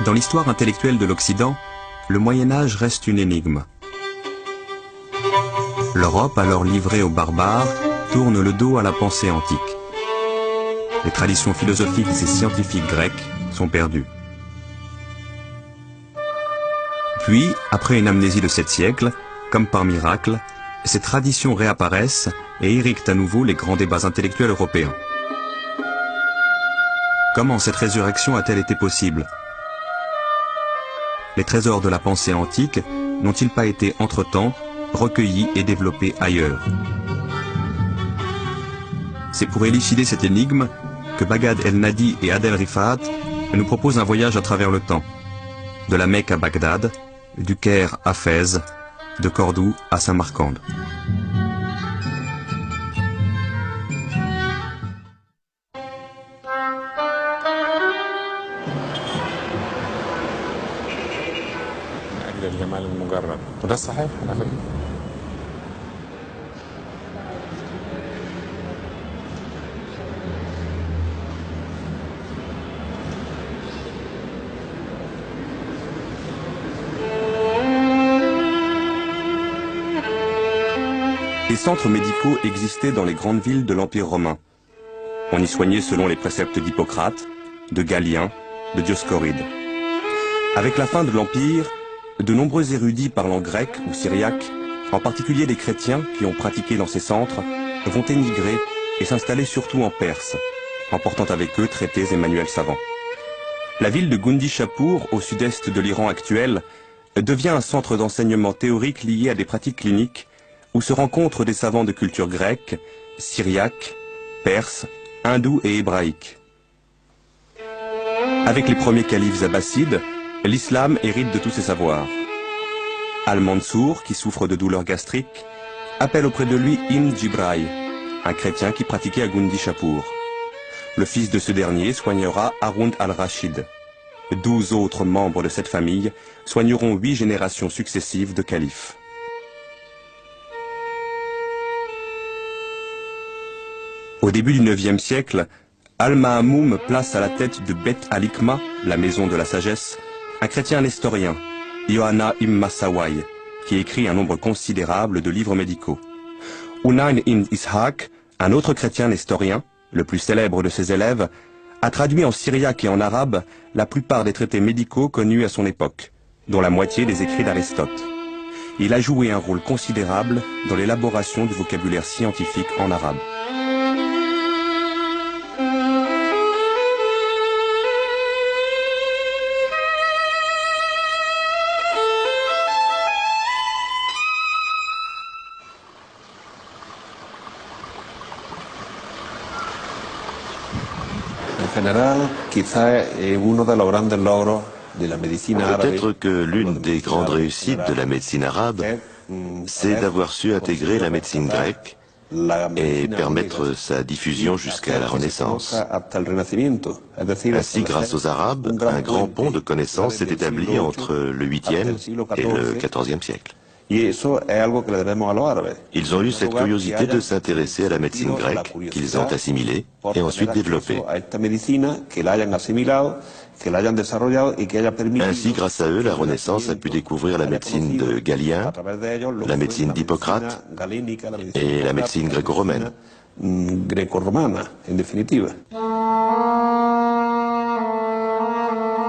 Dans l'histoire intellectuelle de l'Occident, le Moyen-Âge reste une énigme. L'Europe, alors livrée aux barbares, tourne le dos à la pensée antique. Les traditions philosophiques et scientifiques grecques sont perdues. Puis, après une amnésie de 7 siècles, comme par miracle, ces traditions réapparaissent et irriguent à nouveau les grands débats intellectuels européens. Comment cette résurrection a-t-elle été possible ? Les trésors de la pensée antique n'ont-ils pas été entre-temps recueillis et développés ailleurs? C'est pour élucider cette énigme que Baghdad el-Nadi et Adel Rifat nous proposent un voyage à travers le temps. De la Mecque à Bagdad, du Caire à Fès, de Cordoue à Samarcande. Les centres médicaux existaient dans les grandes villes de l'Empire romain. On y soignait selon les préceptes d'Hippocrate, de Galien, de Dioscoride. Avec la fin de l'Empire, de nombreux érudits parlant grec ou syriaque, en particulier les chrétiens qui ont pratiqué dans ces centres, vont émigrer et s'installer surtout en Perse, emportant avec eux traités et manuels savants. La ville de Gundishapur, au sud-est de l'Iran actuel, devient un centre d'enseignement théorique lié à des pratiques cliniques où se rencontrent des savants de culture grecque, syriaque, perse, hindoue et hébraïque. Avec les premiers califes abbassides, l'islam hérite de tous ses savoirs. Al-Mansour, qui souffre de douleurs gastriques, appelle auprès de lui Ibn Jibraï, un chrétien qui pratiquait à Gundishapur. Le fils de ce dernier soignera Haroun al-Rachid. 12 autres membres de cette famille soigneront 8 générations successives de califes. Au début du IXe siècle, Al-Ma'amoum place à la tête de Beth al-Hikma, la maison de la sagesse, un chrétien nestorien, Yohanna ibn Massawai, qui écrit un nombre considérable de livres médicaux. Unayn ibn Ishaq, un autre chrétien nestorien, le plus célèbre de ses élèves, a traduit en syriaque et en arabe la plupart des traités médicaux connus à son époque, dont la moitié des écrits d'Aristote. Il a joué un rôle considérable dans l'élaboration du vocabulaire scientifique en arabe. Peut-être que l'une des grandes réussites de la médecine arabe, c'est d'avoir su intégrer la médecine grecque et permettre sa diffusion jusqu'à la Renaissance. Ainsi, grâce aux Arabes, un grand pont de connaissances s'est établi entre le 8e et le 14e siècle. Ils ont eu cette curiosité de s'intéresser à la médecine grecque, qu'ils ont assimilée et ensuite développée. Ainsi, grâce à eux, la Renaissance a pu découvrir la médecine de Galien, la médecine d'Hippocrate et la médecine gréco-romaine.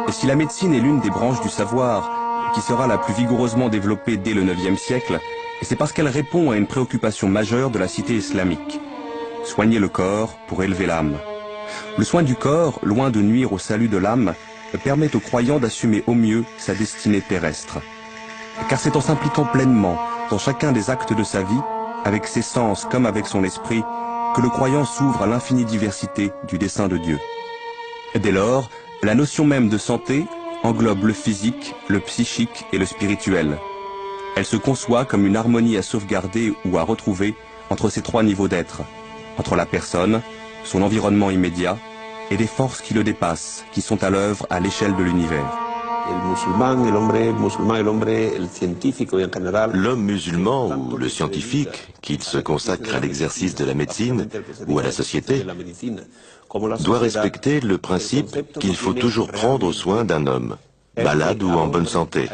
Et si la médecine est l'une des branches du savoir qui sera la plus vigoureusement développée dès le IXe siècle, c'est parce qu'elle répond à une préoccupation majeure de la cité islamique. Soigner le corps pour élever l'âme. Le soin du corps, loin de nuire au salut de l'âme, permet au croyant d'assumer au mieux sa destinée terrestre. Car c'est en s'impliquant pleinement dans chacun des actes de sa vie, avec ses sens comme avec son esprit, que le croyant s'ouvre à l'infinie diversité du dessein de Dieu. Dès lors, la notion même de santé englobe le physique, le psychique et le spirituel. Elle se conçoit comme une harmonie à sauvegarder ou à retrouver entre ces 3 niveaux d'être, entre la personne, son environnement immédiat et des forces qui le dépassent, qui sont à l'œuvre à l'échelle de l'univers. L'homme musulman ou le scientifique, qu'il se consacre à l'exercice de la médecine ou à la société, doit respecter le principe qu'il faut toujours prendre soin d'un homme. malade ou en bonne santé.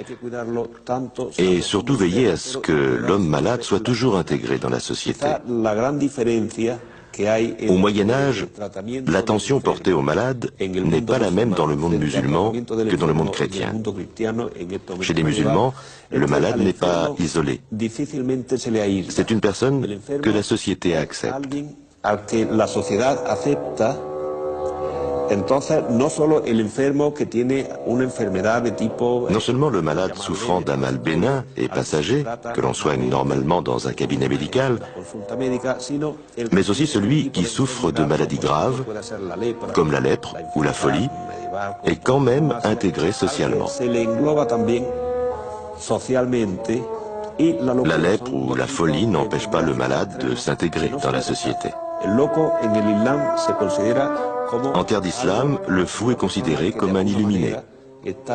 Et surtout veiller à ce que l'homme malade soit toujours intégré dans la société. Au Moyen-Âge, l'attention portée aux malades n'est pas la même dans le monde musulman que dans le monde chrétien. Chez les musulmans, le malade n'est pas isolé. C'est une personne que la société accepte. Non seulement le malade souffrant d'un mal bénin et passager, que l'on soigne normalement dans un cabinet médical, mais aussi celui qui souffre de maladies graves, comme la lèpre ou la folie, est quand même intégré socialement. La lèpre ou la folie n'empêche pas le malade de s'intégrer dans la société. En terre d'islam, le fou est considéré comme un illuminé.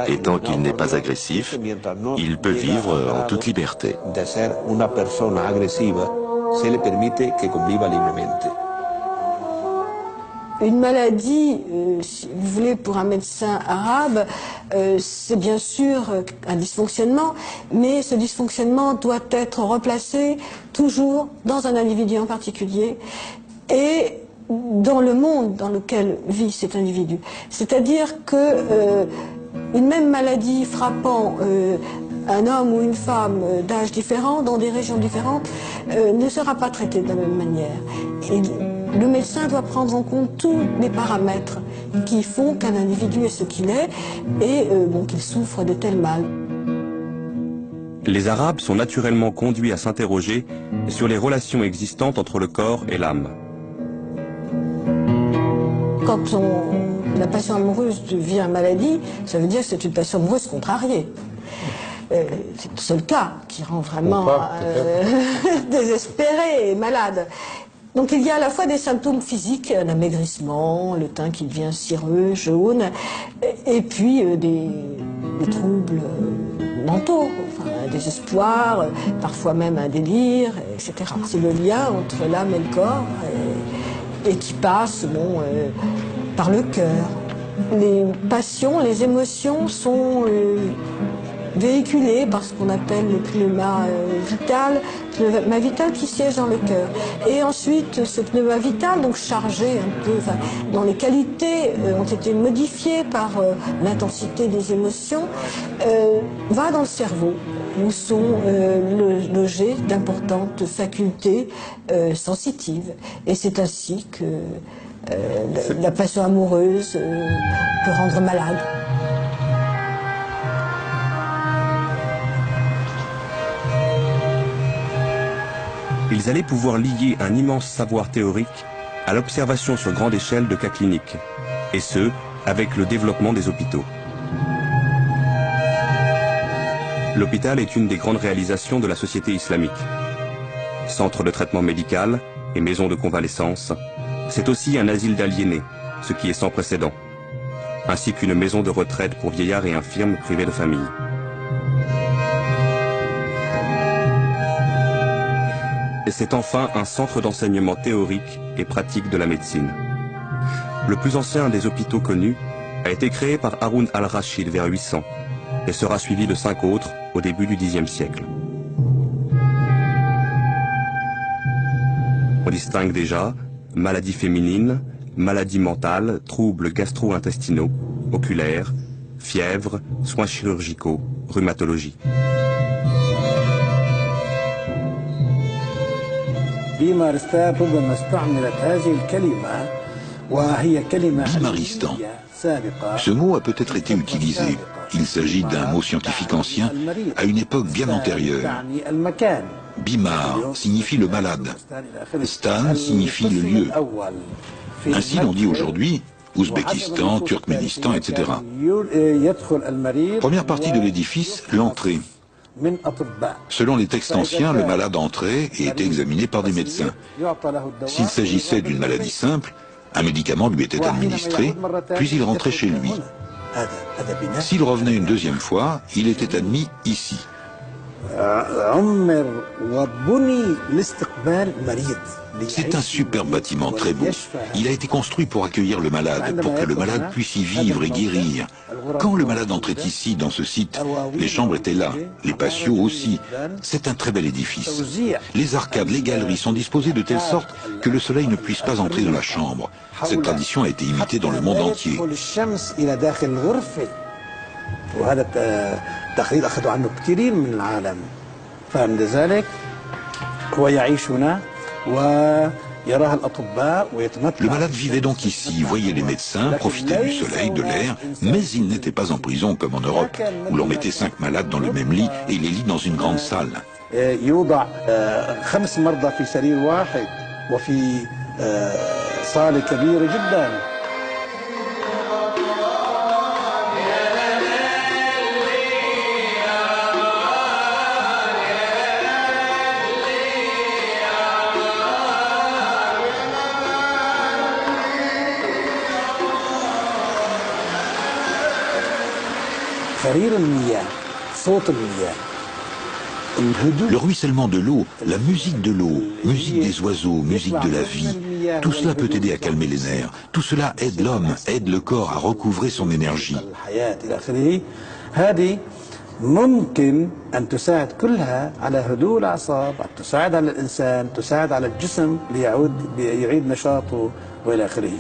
Et tant qu'il n'est pas agressif, il peut vivre en toute liberté. Une maladie, si vous voulez, pour un médecin arabe, c'est bien sûr un dysfonctionnement, mais ce dysfonctionnement doit être replacé toujours dans un individu en particulier et dans le monde dans lequel vit cet individu. C'est-à-dire que une même maladie frappant un homme ou une femme d'âge différent, dans des régions différentes, ne sera pas traitée de la même manière. Et le médecin doit prendre en compte tous les paramètres qui font qu'un individu est ce qu'il est et qu'il souffre de tel mal. Les Arabes sont naturellement conduits à s'interroger sur les relations existantes entre le corps et l'âme. Quand la passion amoureuse devient maladie, ça veut dire que c'est une passion amoureuse contrariée. C'est le seul cas qui rend vraiment désespéré et malade. Donc il y a à la fois des symptômes physiques, un amaigrissement, le teint qui devient cireux, jaune, et puis des troubles mentaux, enfin, un désespoir, parfois même un délire, etc. C'est le lien entre l'âme et le corps et qui passe par le cœur. Les passions, les émotions sont véhiculées par ce qu'on appelle le pneuma vital qui siège dans le cœur. Et ensuite, ce pneuma vital, donc chargé un peu, dont les qualités ont été modifiées par l'intensité des émotions, va dans le cerveau, où sont logées d'importantes facultés sensitives. Et c'est ainsi que la passion amoureuse peut rendre malade. Ils allaient pouvoir lier un immense savoir théorique à l'observation sur grande échelle de cas cliniques, et ce, avec le développement des hôpitaux. L'hôpital est une des grandes réalisations de la société islamique. Centre de traitement médical et maison de convalescence, c'est aussi un asile d'aliénés, ce qui est sans précédent, ainsi qu'une maison de retraite pour vieillards et infirmes privés de famille. Et c'est enfin un centre d'enseignement théorique et pratique de la médecine. Le plus ancien des hôpitaux connus a été créé par Haroun al-Rachid vers 800 et sera suivi de 5 autres au début du Xe siècle. On distingue déjà maladies féminines, maladies mentales, troubles gastro-intestinaux, oculaires, fièvre, soins chirurgicaux, rhumatologie. Bimaristan. Ce mot a peut-être été utilisé. Il s'agit d'un mot scientifique ancien à une époque bien antérieure. Bimar signifie le malade. Stan signifie le lieu. Ainsi l'on dit aujourd'hui Ouzbékistan, Turkménistan, etc. Première partie de l'édifice, l'entrée. Selon les textes anciens, le malade entrait et était examiné par des médecins. S'il s'agissait d'une maladie simple, un médicament lui était administré, puis il rentrait chez lui. S'il revenait une deuxième fois, il était admis ici. C'est un superbe bâtiment, très beau. Il a été construit pour accueillir le malade, pour que le malade puisse y vivre et guérir. Quand le malade entrait ici, dans ce site, les chambres étaient là, les patios aussi. C'est un très bel édifice. Les arcades, les galeries sont disposées de telle sorte que le soleil ne puisse pas entrer dans la chambre. Cette tradition a été imitée dans le monde entier. Le malade vivait donc ici, voyait les médecins, profitait du soleil, de l'air, mais il n'était pas en prison comme en Europe, où l'on mettait 5 malades dans le même lit et les lits dans une grande salle. Le ruissellement de l'eau, la musique de l'eau, musique des oiseaux, musique de la vie, tout cela peut aider à calmer les nerfs. Tout cela aide l'homme, aide le corps à recouvrer son énergie. ممكن أن تساعد كلها على هدوء الأعصاب، تساعد على الإنسان، تساعد على الجسم ليعيد نشاطه وإلى آخره.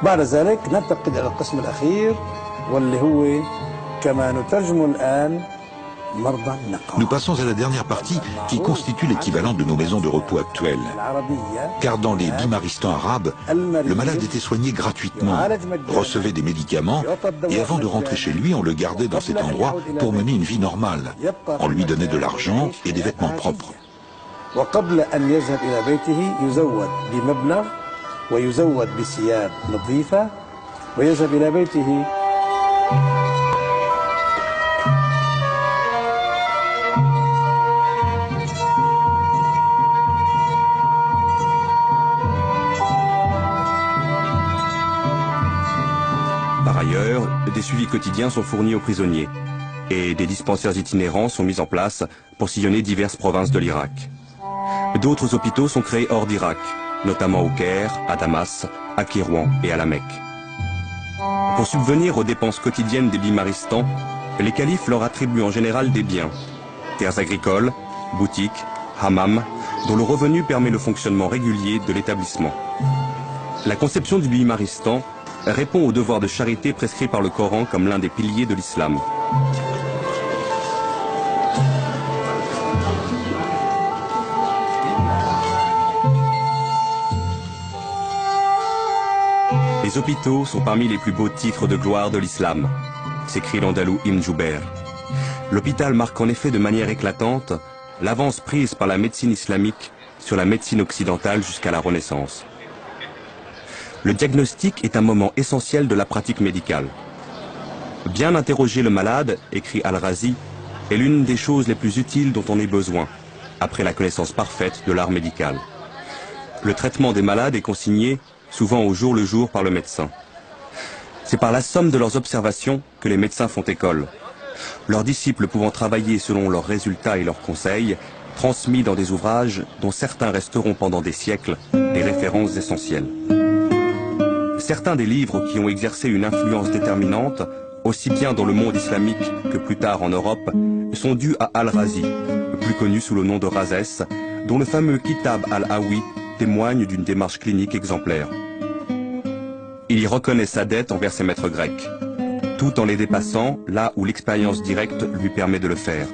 بعد ذلك ننتقل إلى القسم الأخير واللي هو كما نترجم الآن. Nous passons à la dernière partie qui constitue l'équivalent de nos maisons de repos actuelles. Car dans les bimaristans arabes, le malade était soigné gratuitement, recevait des médicaments et avant de rentrer chez lui, on le gardait dans cet endroit pour mener une vie normale. On lui donnait de l'argent et des vêtements propres. Par ailleurs, des suivis quotidiens sont fournis aux prisonniers et des dispensaires itinérants sont mis en place pour sillonner diverses provinces de l'Irak. D'autres hôpitaux sont créés hors d'Irak, notamment au Caire, à Damas, à Kérouan et à la Mecque. Pour subvenir aux dépenses quotidiennes des bimaristans, les califes leur attribuent en général des biens, terres agricoles, boutiques, hammams, dont le revenu permet le fonctionnement régulier de l'établissement. La conception du bimaristan répond au devoir de charité prescrit par le Coran comme l'un des piliers de l'islam. Les hôpitaux sont parmi les plus beaux titres de gloire de l'islam, s'écrit l'Andalou Ibn Jouber. L'hôpital marque en effet de manière éclatante l'avance prise par la médecine islamique sur la médecine occidentale jusqu'à la Renaissance. Le diagnostic est un moment essentiel de la pratique médicale. Bien interroger le malade, écrit Al-Razi, est l'une des choses les plus utiles dont on ait besoin, après la connaissance parfaite de l'art médical. Le traitement des malades est consigné, souvent au jour le jour, par le médecin. C'est par la somme de leurs observations que les médecins font école. Leurs disciples pouvant travailler selon leurs résultats et leurs conseils, transmis dans des ouvrages dont certains resteront pendant des siècles des références essentielles. Certains des livres qui ont exercé une influence déterminante, aussi bien dans le monde islamique que plus tard en Europe, sont dus à Al-Razi, plus connu sous le nom de Razès, dont le fameux Kitab al-Hawi témoigne d'une démarche clinique exemplaire. Il y reconnaît sa dette envers ses maîtres grecs, tout en les dépassant là où l'expérience directe lui permet de le faire.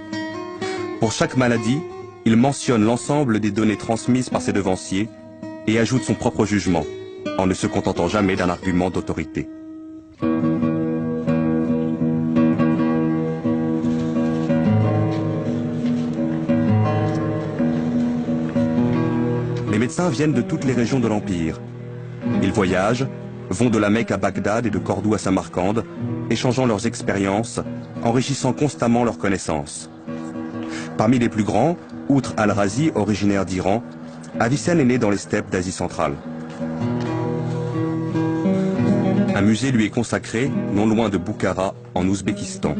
Pour chaque maladie, il mentionne l'ensemble des données transmises par ses devanciers et ajoute son propre jugement, en ne se contentant jamais d'un argument d'autorité. Les médecins viennent de toutes les régions de l'Empire. Ils voyagent, vont de la Mecque à Bagdad et de Cordoue à Samarcande, échangeant leurs expériences, enrichissant constamment leurs connaissances. Parmi les plus grands, outre Al-Razi, originaire d'Iran, Avicenne est né dans les steppes d'Asie centrale. Un musée lui est consacré, non loin de Boukhara, en Ouzbékistan.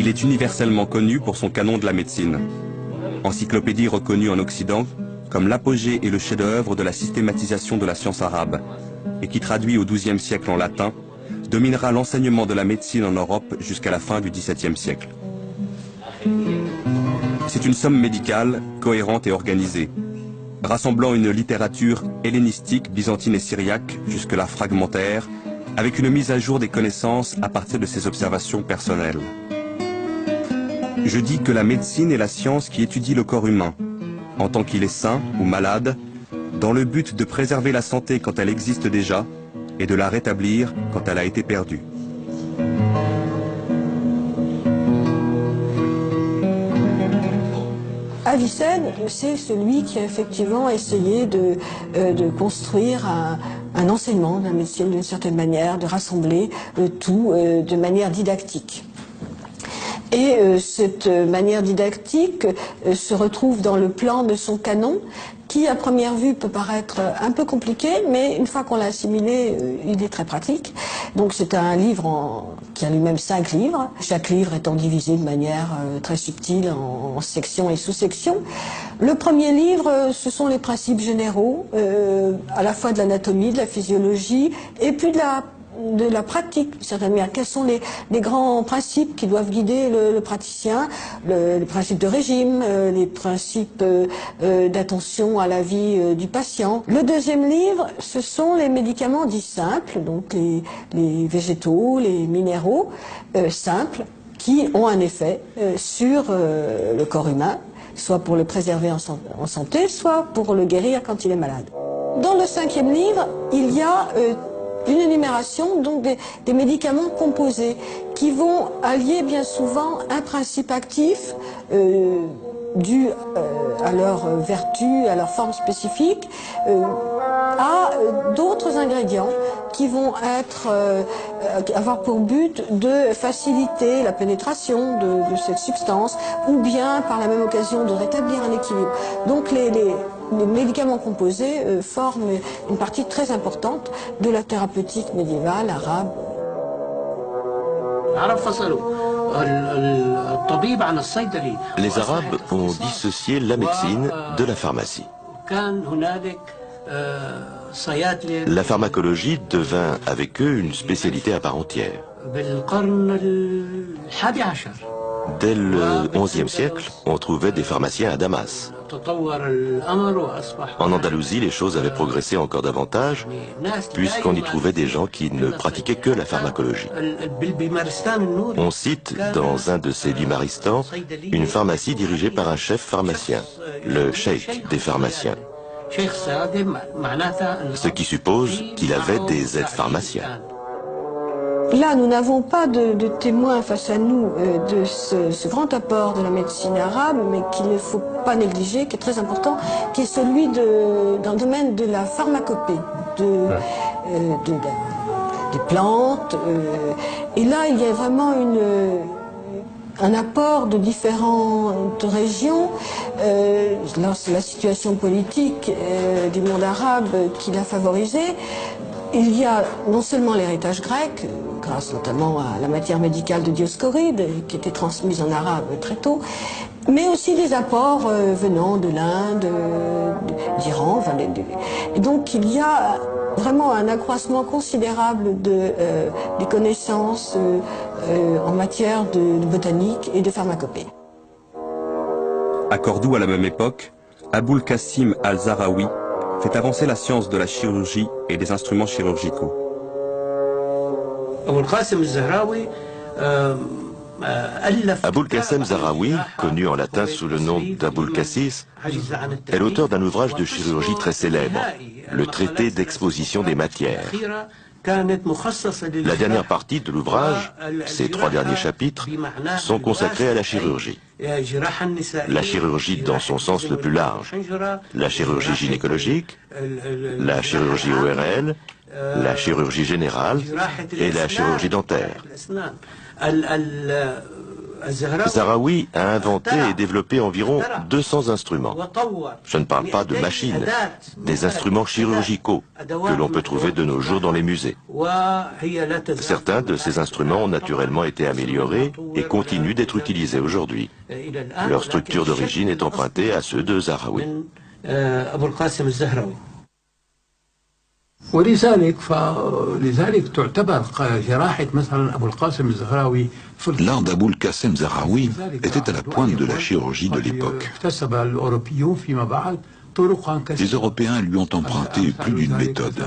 Il est universellement connu pour son canon de la médecine. Encyclopédie reconnue en Occident comme l'apogée et le chef-d'œuvre de la systématisation de la science arabe, et qui traduit au XIIe siècle en latin, dominera l'enseignement de la médecine en Europe jusqu'à la fin du XVIIe siècle. C'est une somme médicale, cohérente et organisée, rassemblant une littérature hellénistique, byzantine et syriaque, jusque-là fragmentaire, avec une mise à jour des connaissances à partir de ses observations personnelles. Je dis que la médecine est la science qui étudie le corps humain, en tant qu'il est sain ou malade, dans le but de préserver la santé quand elle existe déjà et de la rétablir quand elle a été perdue. Avicenne, c'est celui qui a effectivement essayé de construire un enseignement de la médecine d'une certaine manière, de rassembler tout de manière didactique. Et cette manière didactique se retrouve dans le plan de son canon, qui à première vue peut paraître un peu compliqué, mais une fois qu'on l'a assimilé, il est très pratique. Donc c'est un livre qui a lui-même 5 livres, chaque livre étant divisé de manière très subtile en sections et sous-sections. Le premier livre, ce sont les principes généraux, à la fois de l'anatomie, de la physiologie, et puis de la pratique, d'une certaine manière. Quels sont les grands principes qui doivent guider le praticien, les principes de régime, les principes d'attention à la vie du patient. Le deuxième livre, ce sont les médicaments dits simples, donc les végétaux, les minéraux simples, qui ont un effet sur le corps humain, soit pour le préserver en santé, soit pour le guérir quand il est malade. Dans le 5e livre, il y a une énumération donc des médicaments composés qui vont allier bien souvent un principe actif dû à leur vertu, à leur forme spécifique, à d'autres ingrédients qui vont avoir pour but de faciliter la pénétration de cette substance ou bien par la même occasion de rétablir un équilibre. Donc les médicaments composés forment une partie très importante de la thérapeutique médiévale arabe. Les Arabes ont dissocié la médecine de la pharmacie. La pharmacologie devint avec eux une spécialité à part entière. Dès le XIe siècle, on trouvait des pharmaciens à Damas. En Andalousie, les choses avaient progressé encore davantage, puisqu'on y trouvait des gens qui ne pratiquaient que la pharmacologie. On cite, dans un de ces Bimaristans, une pharmacie dirigée par un chef pharmacien, le cheikh des pharmaciens. Ce qui suppose qu'il avait des aides pharmaciens. Là, nous n'avons pas de témoins face à nous de ce grand apport de la médecine arabe, mais qu'il ne faut pas négliger, qui est très important, qui est celui dans le domaine de la pharmacopée, des plantes. Et là, il y a vraiment un apport de différentes régions. C'est la situation politique du monde arabe qui l'a favorisé. Il y a non seulement l'héritage grec, grâce notamment à la matière médicale de Dioscoride, qui était transmise en arabe très tôt, mais aussi des apports venant de l'Inde, d'Iran. Et donc il y a vraiment un accroissement considérable des connaissances en matière de botanique et de pharmacopée. À Cordoue, à la même époque, Aboul Qasim al-Zahraoui fait avancer la science de la chirurgie et des instruments chirurgicaux. Aboul Qasim Zahraoui, connu en latin sous le nom d'Aboul Cassis, est l'auteur d'un ouvrage de chirurgie très célèbre, le traité d'exposition des matières. La dernière partie de l'ouvrage, ces 3 derniers chapitres, sont consacrés à la chirurgie. La chirurgie dans son sens le plus large, la chirurgie gynécologique, la chirurgie ORL, la chirurgie générale et la chirurgie dentaire. Zaharoui a inventé et développé environ 200 instruments. Je ne parle pas de machines, des instruments chirurgicaux que l'on peut trouver de nos jours dans les musées. Certains de ces instruments ont naturellement été améliorés et continuent d'être utilisés aujourd'hui. Leur structure d'origine est empruntée à ceux de Zaharoui. L'art d'Aboul Qassem Zaharoui était à la pointe de la chirurgie de l'époque. Les Européens lui ont emprunté plus d'une méthode.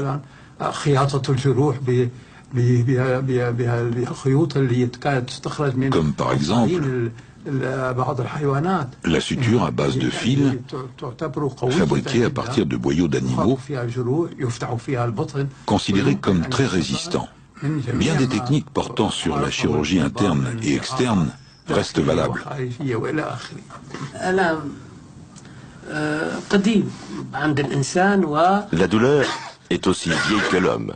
Comme par exemple la suture à base de fils, fabriquée à partir de boyaux d'animaux, considérés comme très résistants. Bien des techniques portant sur la chirurgie interne et externe restent valables. La douleur est aussi vieille que l'homme.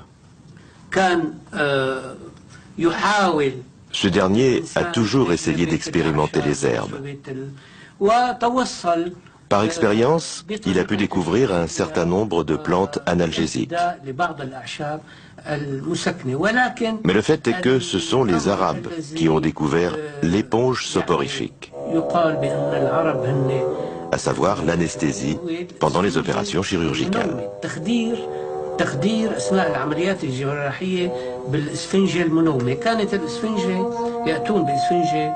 Ce dernier a toujours essayé d'expérimenter les herbes. Par expérience, il a pu découvrir un certain nombre de plantes analgésiques. Mais le fait est que ce sont les Arabes qui ont découvert l'éponge soporifique, à savoir l'anesthésie pendant les opérations chirurgicales.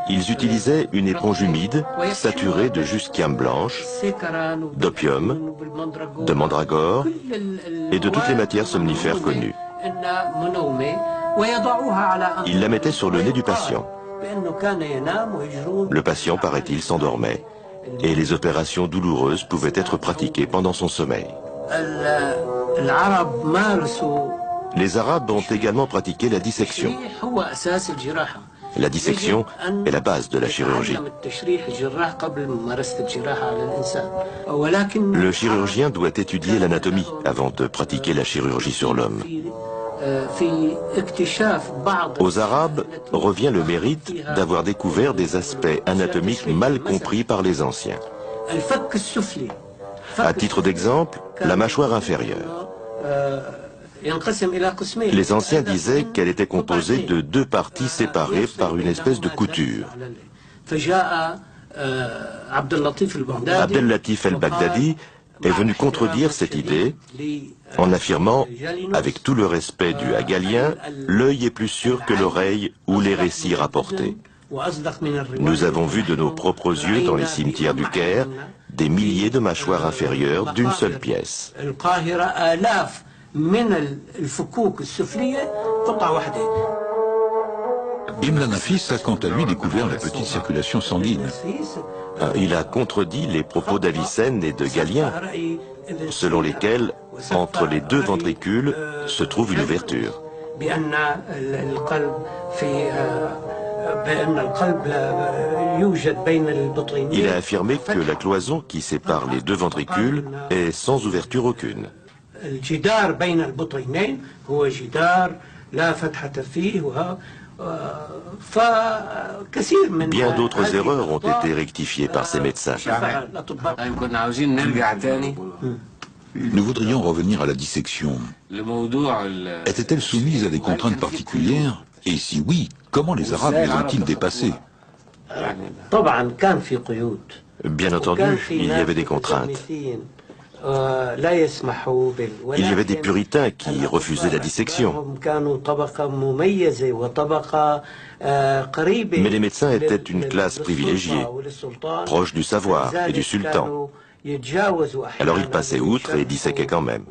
Ils utilisaient une éponge humide, saturée de jusquiame blanche, d'opium, de mandragore et de toutes les matières somnifères connues. Ils la mettaient sur le nez du patient. Le patient, paraît-il, s'endormait, et les opérations douloureuses pouvaient être pratiquées pendant son sommeil. Les Arabes ont également pratiqué la dissection. La dissection est la base de la chirurgie. Le chirurgien doit étudier l'anatomie avant de pratiquer la chirurgie sur l'homme. Aux Arabes revient le mérite d'avoir découvert des aspects anatomiques mal compris par les anciens. À titre d'exemple, la mâchoire inférieure. Les anciens disaient qu'elle était composée de deux parties séparées par une espèce de couture. Abdel-Latif el-Baghdadi est venu contredire cette idée en affirmant, avec tout le respect dû à Galien, l'œil est plus sûr que l'oreille ou les récits rapportés. Nous avons vu de nos propres yeux dans les cimetières du Caire des milliers de mâchoires inférieures d'une seule pièce. Ibn Nafis a quant à lui découvert la petite circulation sanguine. Il a contredit les propos d'Avicenne et de Galien, selon lesquels, entre les deux ventricules, se trouve une ouverture. Il a affirmé que la cloison qui sépare les deux ventricules est sans ouverture aucune. Bien d'autres erreurs ont été rectifiées par ces médecins. Nous voudrions revenir à la dissection. Était-elle soumise à des contraintes particulières? Et si oui, comment les Arabes les ont-ils dépassées? Bien entendu, il y avait des contraintes. Il y avait des puritains qui refusaient la dissection. Mais les médecins étaient une classe privilégiée, proche du savoir et du sultan. Alors ils passaient outre et disséquaient quand même.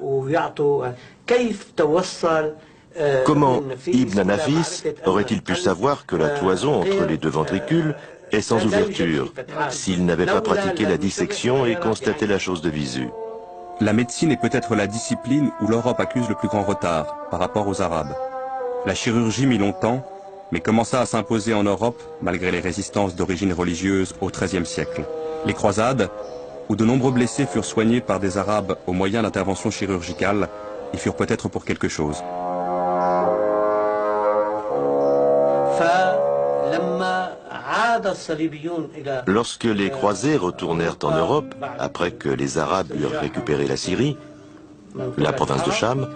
Comment Ibn Nafis aurait-il pu savoir que la cloison entre les deux ventricules est sans ouverture s'il n'avait pas pratiqué la dissection et constaté la chose de visu? La médecine est peut-être la discipline où l'Europe accuse le plus grand retard par rapport aux Arabes. La chirurgie mit longtemps, mais commença à s'imposer en Europe malgré les résistances d'origine religieuse au XIIIe siècle. Les croisades, où de nombreux blessés furent soignés par des Arabes au moyen d'interventions chirurgicales, y furent peut-être pour quelque chose. Lorsque les croisés retournèrent en Europe, après que les Arabes eurent récupéré la Syrie, la province de Cham,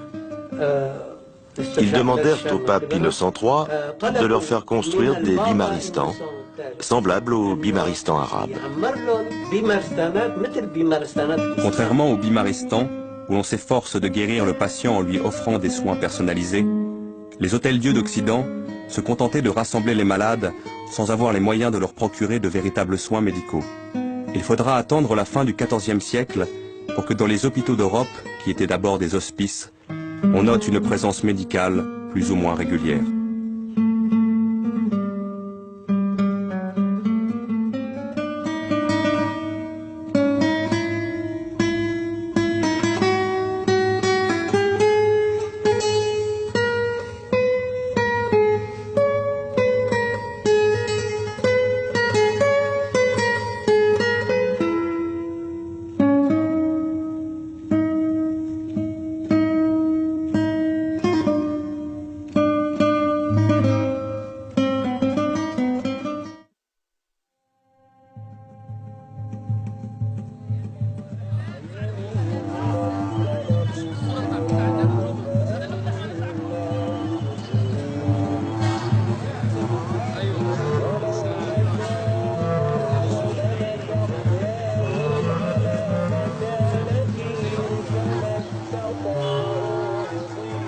ils demandèrent au pape Innocent III de leur faire construire des bimaristans, semblables aux bimaristans arabes. Contrairement au bimaristan, où l'on s'efforce de guérir le patient en lui offrant des soins personnalisés, les hôtels-dieux d'Occident se contentaient de rassembler les malades sans avoir les moyens de leur procurer de véritables soins médicaux. Il faudra attendre la fin du XIVe siècle pour que dans les hôpitaux d'Europe, qui étaient d'abord des hospices, on note une présence médicale plus ou moins régulière.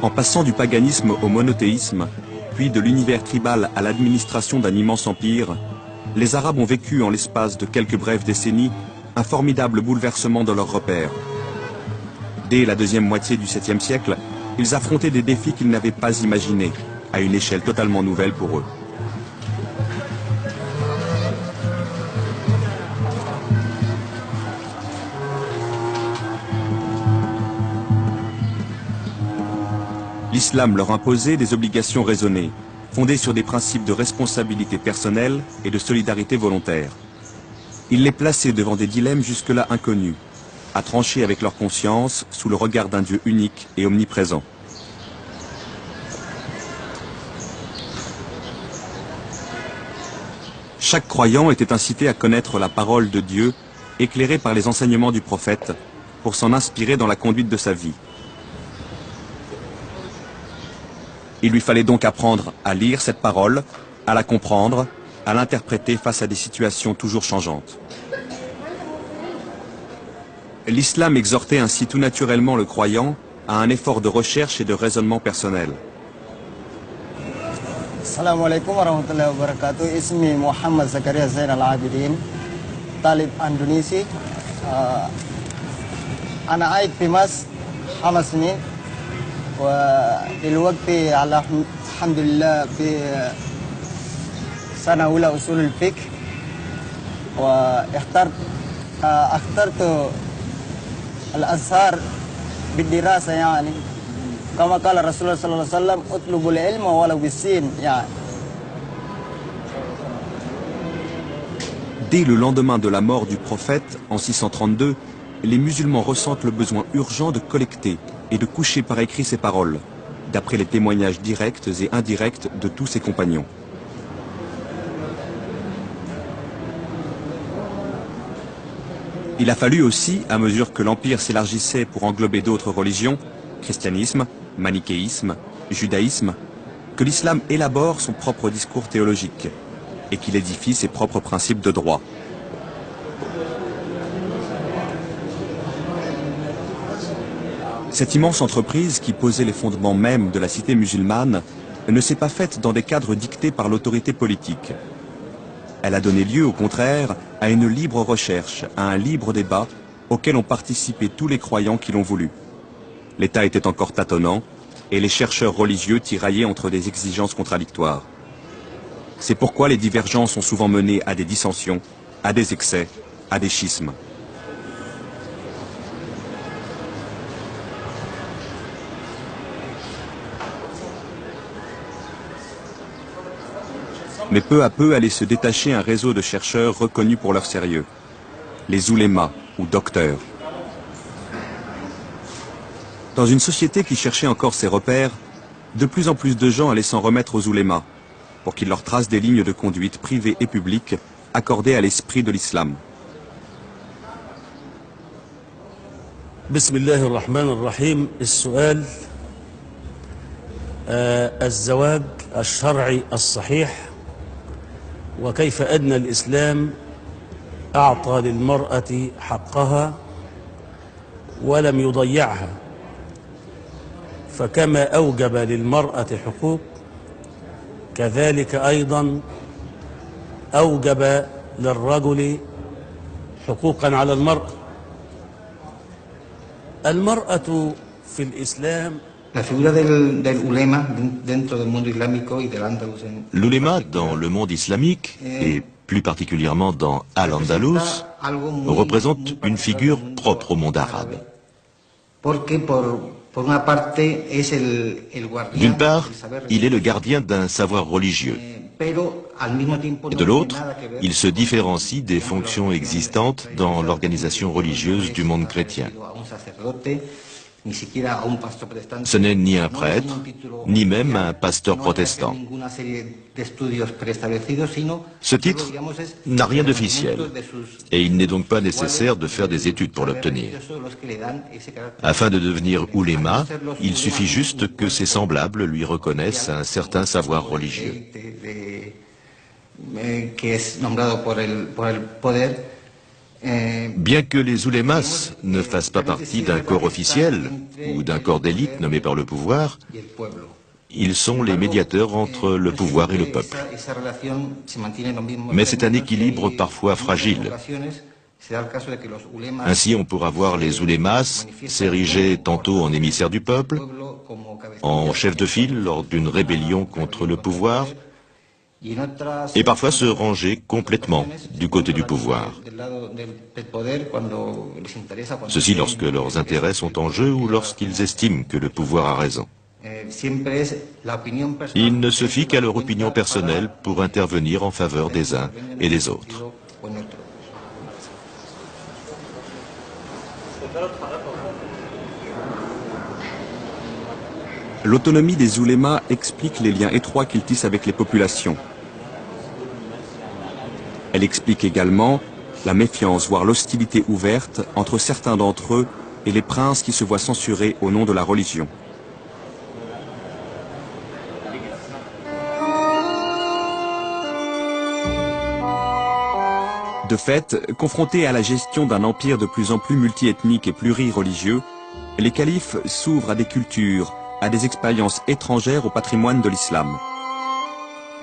En passant du paganisme au monothéisme, puis de l'univers tribal à l'administration d'un immense empire, les Arabes ont vécu en l'espace de quelques brèves décennies un formidable bouleversement dans leurs repères. Dès la deuxième moitié du 7e siècle, ils affrontaient des défis qu'ils n'avaient pas imaginés, à une échelle totalement nouvelle pour eux. L'islam leur imposait des obligations raisonnées, fondées sur des principes de responsabilité personnelle et de solidarité volontaire. Il les plaçait devant des dilemmes jusque-là inconnus, à trancher avec leur conscience sous le regard d'un Dieu unique et omniprésent. Chaque croyant était incité à connaître la parole de Dieu, éclairée par les enseignements du prophète, pour s'en inspirer dans la conduite de sa vie. Il lui fallait donc apprendre à lire cette parole, à la comprendre, à l'interpréter face à des situations toujours changeantes. L'islam exhortait ainsi tout naturellement le croyant à un effort de recherche et de raisonnement personnel. Assalamu alaikum warahmatullahi wabarakatuh. Ismi Muhammad Zakaria Zain al-Abidin, talib Indonesia. Ana عايش في مصر 5 سنين ودلوقتي على الحمد لله في سنة أولى أصول الفقه واخترت الأزهر بالدراسة يعني كما قال رسول الله صلى الله عليه وسلم اطلبوا العلم ولو بالسين يعني. Dès le lendemain de la mort du prophète, en 632, les musulmans ressentent le besoin urgent de collecter et de coucher par écrit ses paroles, d'après les témoignages directs et indirects de tous ses compagnons. Il a fallu aussi, à mesure que l'Empire s'élargissait pour englober d'autres religions, christianisme, manichéisme, judaïsme, que l'islam élabore son propre discours théologique et qu'il édifie ses propres principes de droit. Cette immense entreprise qui posait les fondements mêmes de la cité musulmane ne s'est pas faite dans des cadres dictés par l'autorité politique. Elle a donné lieu, au contraire, à une libre recherche, à un libre débat auquel ont participé tous les croyants qui l'ont voulu. L'État était encore tâtonnant et les chercheurs religieux tiraillaient entre des exigences contradictoires. C'est pourquoi les divergences ont souvent mené à des dissensions, à des excès, à des schismes. Mais peu à peu allait se détacher un réseau de chercheurs reconnus pour leur sérieux, les oulémas ou docteurs. Dans une société qui cherchait encore ses repères, de plus en plus de gens allaient s'en remettre aux oulémas, pour qu'il leur trace des lignes de conduite privées et publiques accordées à l'esprit de l'islam. بسم الله الرحمن الرحيم. السؤال: الزواج الشرعي الصحيح وكيف أن الإسلام أعطى للمرأة حقها ولم يضيعها، فكما أوجب للمرأة حقوق كذلك أيضا أوجب للرجل حقوقا على المرأة. المرأة في الإسلام L'uléma dans le monde islamique, et plus particulièrement dans Al-Andalus, représente une figure propre au monde arabe. D'une part, il est le gardien d'un savoir religieux. Et de l'autre, il se différencie des fonctions existantes dans l'organisation religieuse du monde chrétien. Ce n'est ni un prêtre, ni même un pasteur protestant. Ce titre n'a rien d'officiel, et il n'est donc pas nécessaire de faire des études pour l'obtenir. Afin de devenir ouléma, il suffit juste que ses semblables lui reconnaissent un certain savoir religieux. Bien que les oulémas ne fassent pas partie d'un corps officiel ou d'un corps d'élite nommé par le pouvoir, ils sont les médiateurs entre le pouvoir et le peuple. Mais c'est un équilibre parfois fragile. Ainsi, on pourra voir les oulémas s'ériger tantôt en émissaires du peuple, en chef de file lors d'une rébellion contre le pouvoir, et parfois se ranger complètement du côté du pouvoir. Ceci lorsque leurs intérêts sont en jeu ou lorsqu'ils estiment que le pouvoir a raison. Il ne se fie qu'à leur opinion personnelle pour intervenir en faveur des uns et des autres. L'autonomie des oulémas explique les liens étroits qu'ils tissent avec les populations. Elle explique également la méfiance, voire l'hostilité ouverte entre certains d'entre eux et les princes qui se voient censurés au nom de la religion. De fait, confrontés à la gestion d'un empire de plus en plus multiethnique et plurireligieux, les califes s'ouvrent à des cultures, à des expériences étrangères au patrimoine de l'islam.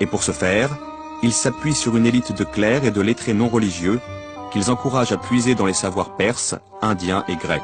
Et pour ce faire, ils s'appuient sur une élite de clercs et de lettrés non religieux qu'ils encouragent à puiser dans les savoirs perses, indiens et grecs.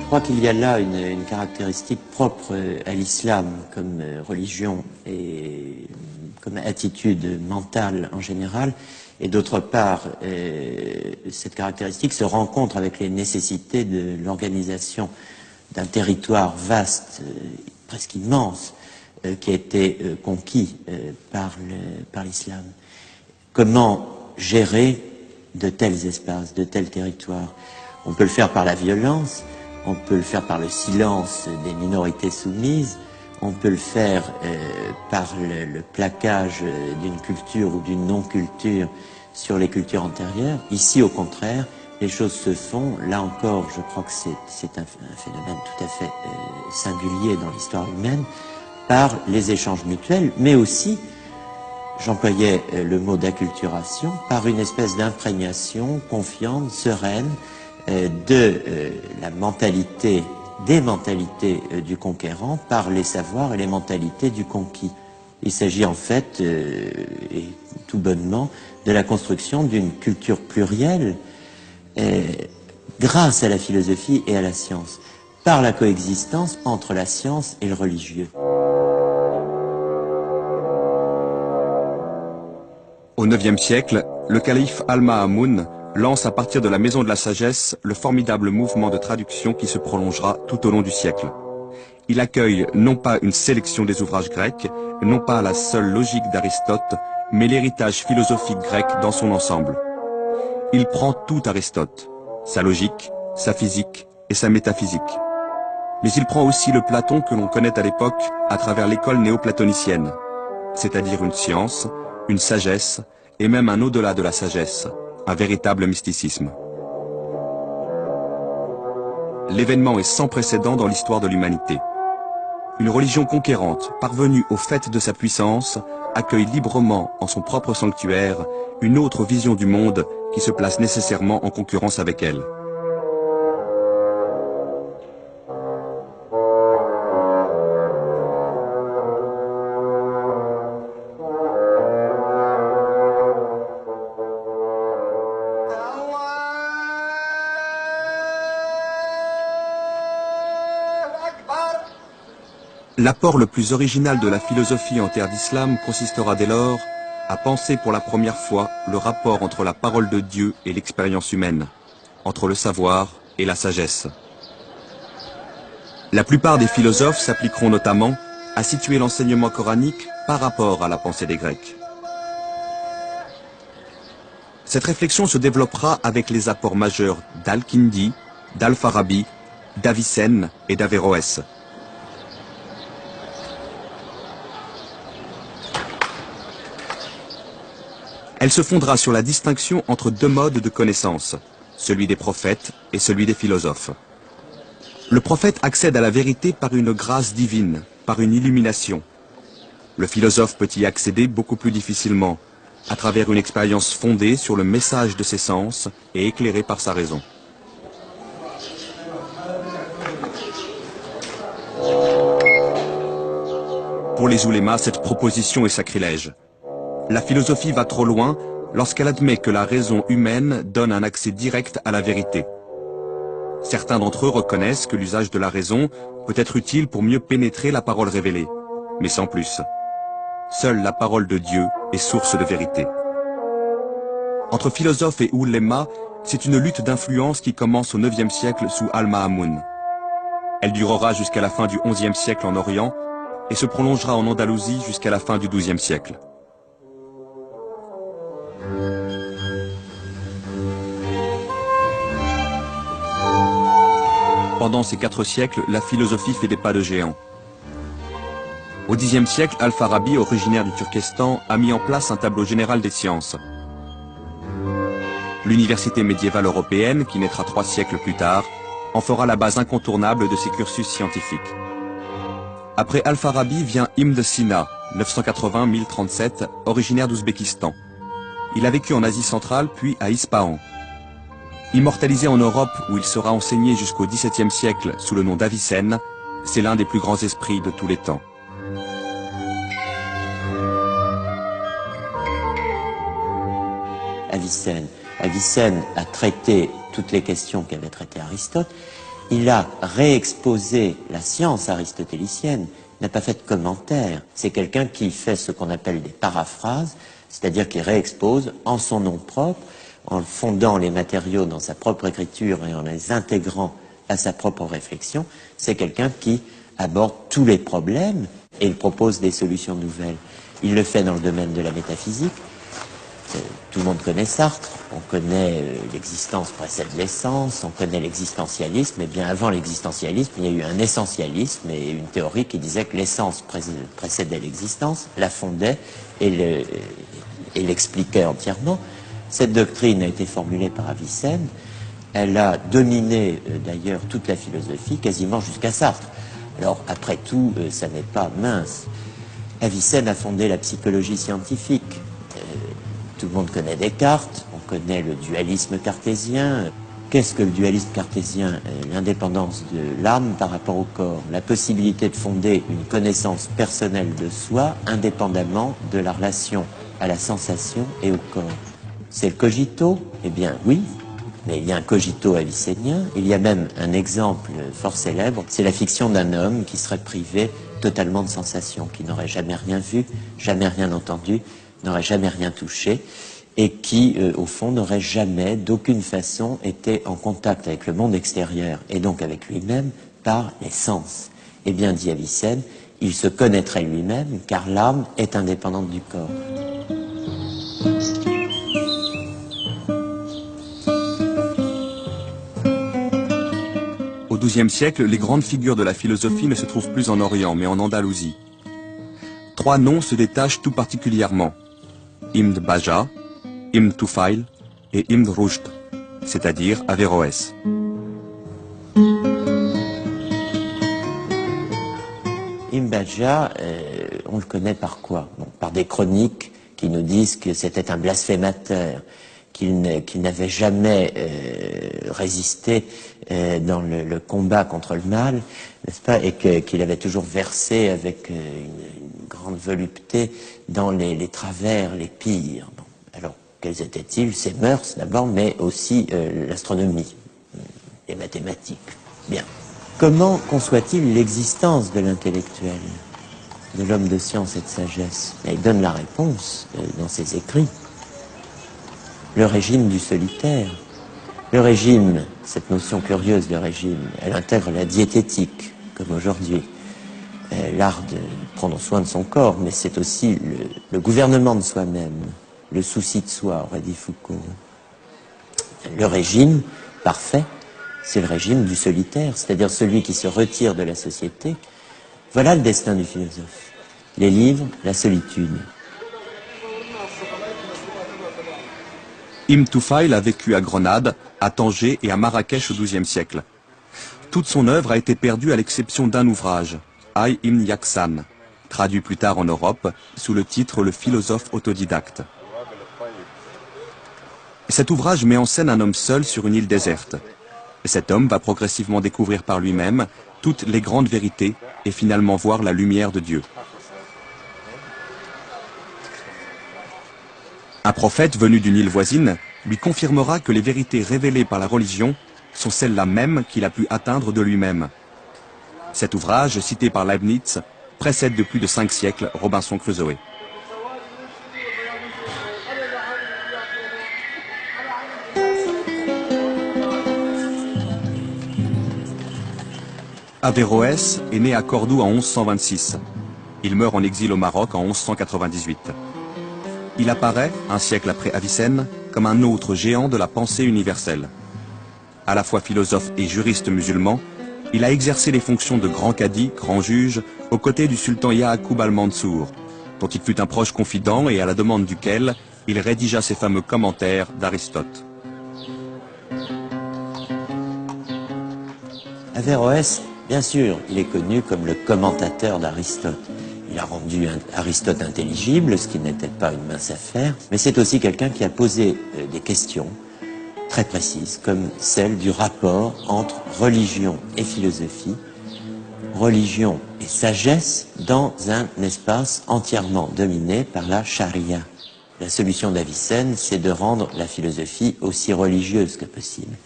Je crois qu'il y a là une caractéristique propre à l'islam comme religion et comme attitude mentale en général. Et d'autre part, cette caractéristique se rencontre avec les nécessités de l'organisation d'un territoire vaste, presque immense, qui a été conquis par l'islam. Comment gérer de tels espaces, de tels territoires? On peut le faire par la violence, on peut le faire par le silence des minorités soumises, on peut le faire par le plaquage d'une culture ou d'une non-culture sur les cultures antérieures. Ici, au contraire, les choses se font, là encore, je crois que c'est un phénomène tout à fait singulier dans l'histoire humaine, par les échanges mutuels, mais aussi, j'employais le mot d'acculturation, par une espèce d'imprégnation confiante, sereine, de la mentalité, des mentalités du conquérant par les savoirs et les mentalités du conquis. Il s'agit en fait, et tout bonnement, de la construction d'une culture plurielle grâce à la philosophie et à la science, par la coexistence entre la science et le religieux. Au IXe siècle, le calife Al-Ma'amoun lance à partir de la Maison de la Sagesse le formidable mouvement de traduction qui se prolongera tout au long du siècle. Il accueille non pas une sélection des ouvrages grecs, non pas la seule logique d'Aristote, mais l'héritage philosophique grec dans son ensemble. Il prend tout Aristote, sa logique, sa physique et sa métaphysique. Mais il prend aussi le Platon que l'on connaît à l'époque à travers l'école néoplatonicienne, c'est-à-dire une science, une sagesse et même un au-delà de la sagesse, un véritable mysticisme. L'événement est sans précédent dans l'histoire de l'humanité. Une religion conquérante, parvenue au faîte de sa puissance, accueille librement en son propre sanctuaire une autre vision du monde qui se place nécessairement en concurrence avec elle. L'apport le plus original de la philosophie en terre d'islam consistera dès lors à penser pour la première fois le rapport entre la parole de Dieu et l'expérience humaine, entre le savoir et la sagesse. La plupart des philosophes s'appliqueront notamment à situer l'enseignement coranique par rapport à la pensée des Grecs. Cette réflexion se développera avec les apports majeurs d'Al-Kindi, d'Al-Farabi, d'Avicenne et d'Averroès. Elle se fondera sur la distinction entre deux modes de connaissance, celui des prophètes et celui des philosophes. Le prophète accède à la vérité par une grâce divine, par une illumination. Le philosophe peut y accéder beaucoup plus difficilement, à travers une expérience fondée sur le message de ses sens et éclairée par sa raison. Pour les oulémas, cette proposition est sacrilège. La philosophie va trop loin lorsqu'elle admet que la raison humaine donne un accès direct à la vérité. Certains d'entre eux reconnaissent que l'usage de la raison peut être utile pour mieux pénétrer la parole révélée, mais sans plus. Seule la parole de Dieu est source de vérité. Entre philosophes et oulémas, c'est une lutte d'influence qui commence au IXe siècle sous Al-Ma'amoun. Elle durera jusqu'à la fin du XIe siècle en Orient et se prolongera en Andalousie jusqu'à la fin du XIIe siècle. Pendant ces 4 siècles, la philosophie fait des pas de géant. Au Xe siècle, Al-Farabi, originaire du Turkestan, a mis en place un tableau général des sciences. L'université médiévale européenne, qui naîtra 3 siècles plus tard, en fera la base incontournable de ses cursus scientifiques. Après Al-Farabi vient Ibn Sina, 980-1037, originaire d'Ouzbékistan. Il a vécu en Asie centrale puis à Ispahan. Immortalisé en Europe où il sera enseigné jusqu'au XVIIe siècle sous le nom d'Avicenne, c'est l'un des plus grands esprits de tous les temps. Avicenne a traité toutes les questions qu'avait traitées Aristote. Il a réexposé la science aristotélicienne, n'a pas fait de commentaire. C'est quelqu'un qui fait ce qu'on appelle des paraphrases, c'est-à-dire qui réexpose en son nom propre, en fondant les matériaux dans sa propre écriture et en les intégrant à sa propre réflexion. C'est quelqu'un qui aborde tous les problèmes et il propose des solutions nouvelles. Il le fait dans le domaine de la métaphysique. Tout le monde connaît Sartre, on connaît l'existence précède l'essence, on connaît l'existentialisme, et bien avant l'existentialisme, il y a eu un essentialisme et une théorie qui disait que l'essence précédait l'existence, la fondait et l'expliquait entièrement. Cette doctrine a été formulée par Avicenne, elle a dominé d'ailleurs toute la philosophie, quasiment jusqu'à Sartre. Alors après tout, ça n'est pas mince. Avicenne a fondé la psychologie scientifique. Tout le monde connaît Descartes, on connaît le dualisme cartésien. Qu'est-ce que le dualisme cartésien? L'indépendance de l'âme par rapport au corps, la possibilité de fonder une connaissance personnelle de soi indépendamment de la relation à la sensation et au corps. C'est le cogito? Eh bien oui, mais il y a un cogito avicénien. Il y a même un exemple fort célèbre, c'est la fiction d'un homme qui serait privé totalement de sensations, qui n'aurait jamais rien vu, jamais rien entendu, n'aurait jamais rien touché, et qui, au fond, n'aurait jamais, d'aucune façon, été en contact avec le monde extérieur, et donc avec lui-même, par les sens. Eh bien, dit Avicenne, il se connaîtrait lui-même, car l'âme est indépendante du corps. Au XIIe siècle, les grandes figures de la philosophie ne se trouvent plus en Orient, mais en Andalousie. Trois noms se détachent tout particulièrement. Ibn Baja, Ibn Tufail et Ibn Rushd, c'est-à-dire Averroès. Ibn Baja, on le connaît par quoi? Bon, par des chroniques qui nous disent que c'était un blasphémateur, qu'il n'avait jamais résisté dans le combat contre le mal, n'est-ce pas, et qu'il avait toujours versé avec une grande volupté dans les travers les pires. Bon, alors, quels étaient-ils? Ces mœurs d'abord, mais aussi l'astronomie, les mathématiques. Bien. Comment conçoit-il l'existence de l'intellectuel, de l'homme de science et de sagesse? Et il donne la réponse dans ses écrits. Le régime du solitaire. Le régime, cette notion curieuse de régime, elle intègre la diététique, comme aujourd'hui, l'art de prendre soin de son corps, mais c'est aussi le gouvernement de soi-même, le souci de soi, aurait dit Foucault. Le régime parfait, c'est le régime du solitaire, c'est-à-dire celui qui se retire de la société. Voilà le destin du philosophe. Les livres, la solitude. Ibn Tufail a vécu à Grenade, à Tanger et à Marrakech au XIIe siècle. Toute son œuvre a été perdue à l'exception d'un ouvrage, Ay Ibn Yaksan, traduit plus tard en Europe sous le titre Le philosophe autodidacte. Cet ouvrage met en scène un homme seul sur une île déserte. Cet homme va progressivement découvrir par lui-même toutes les grandes vérités et finalement voir la lumière de Dieu. Un prophète venu d'une île voisine lui confirmera que les vérités révélées par la religion sont celles-là mêmes qu'il a pu atteindre de lui-même. Cet ouvrage, cité par Leibniz, précède de plus de 5 siècles Robinson Crusoe. Averroès est né à Cordoue en 1126. Il meurt en exil au Maroc en 1198. Il apparaît, un siècle après Avicenne, comme un autre géant de la pensée universelle. À la fois philosophe et juriste musulman, il a exercé les fonctions de grand cadi, grand juge, aux côtés du sultan Ya'aqoub al-Mansour, dont il fut un proche confident et à la demande duquel il rédigea ses fameux commentaires d'Aristote. Averroès, bien sûr, il est connu comme le commentateur d'Aristote. Il a rendu Aristote intelligible, ce qui n'était pas une mince affaire, mais c'est aussi quelqu'un qui a posé des questions très précises, comme celle du rapport entre religion et philosophie, religion et sagesse dans un espace entièrement dominé par la charia. La solution d'Avicenne, c'est de rendre la philosophie aussi religieuse que possible,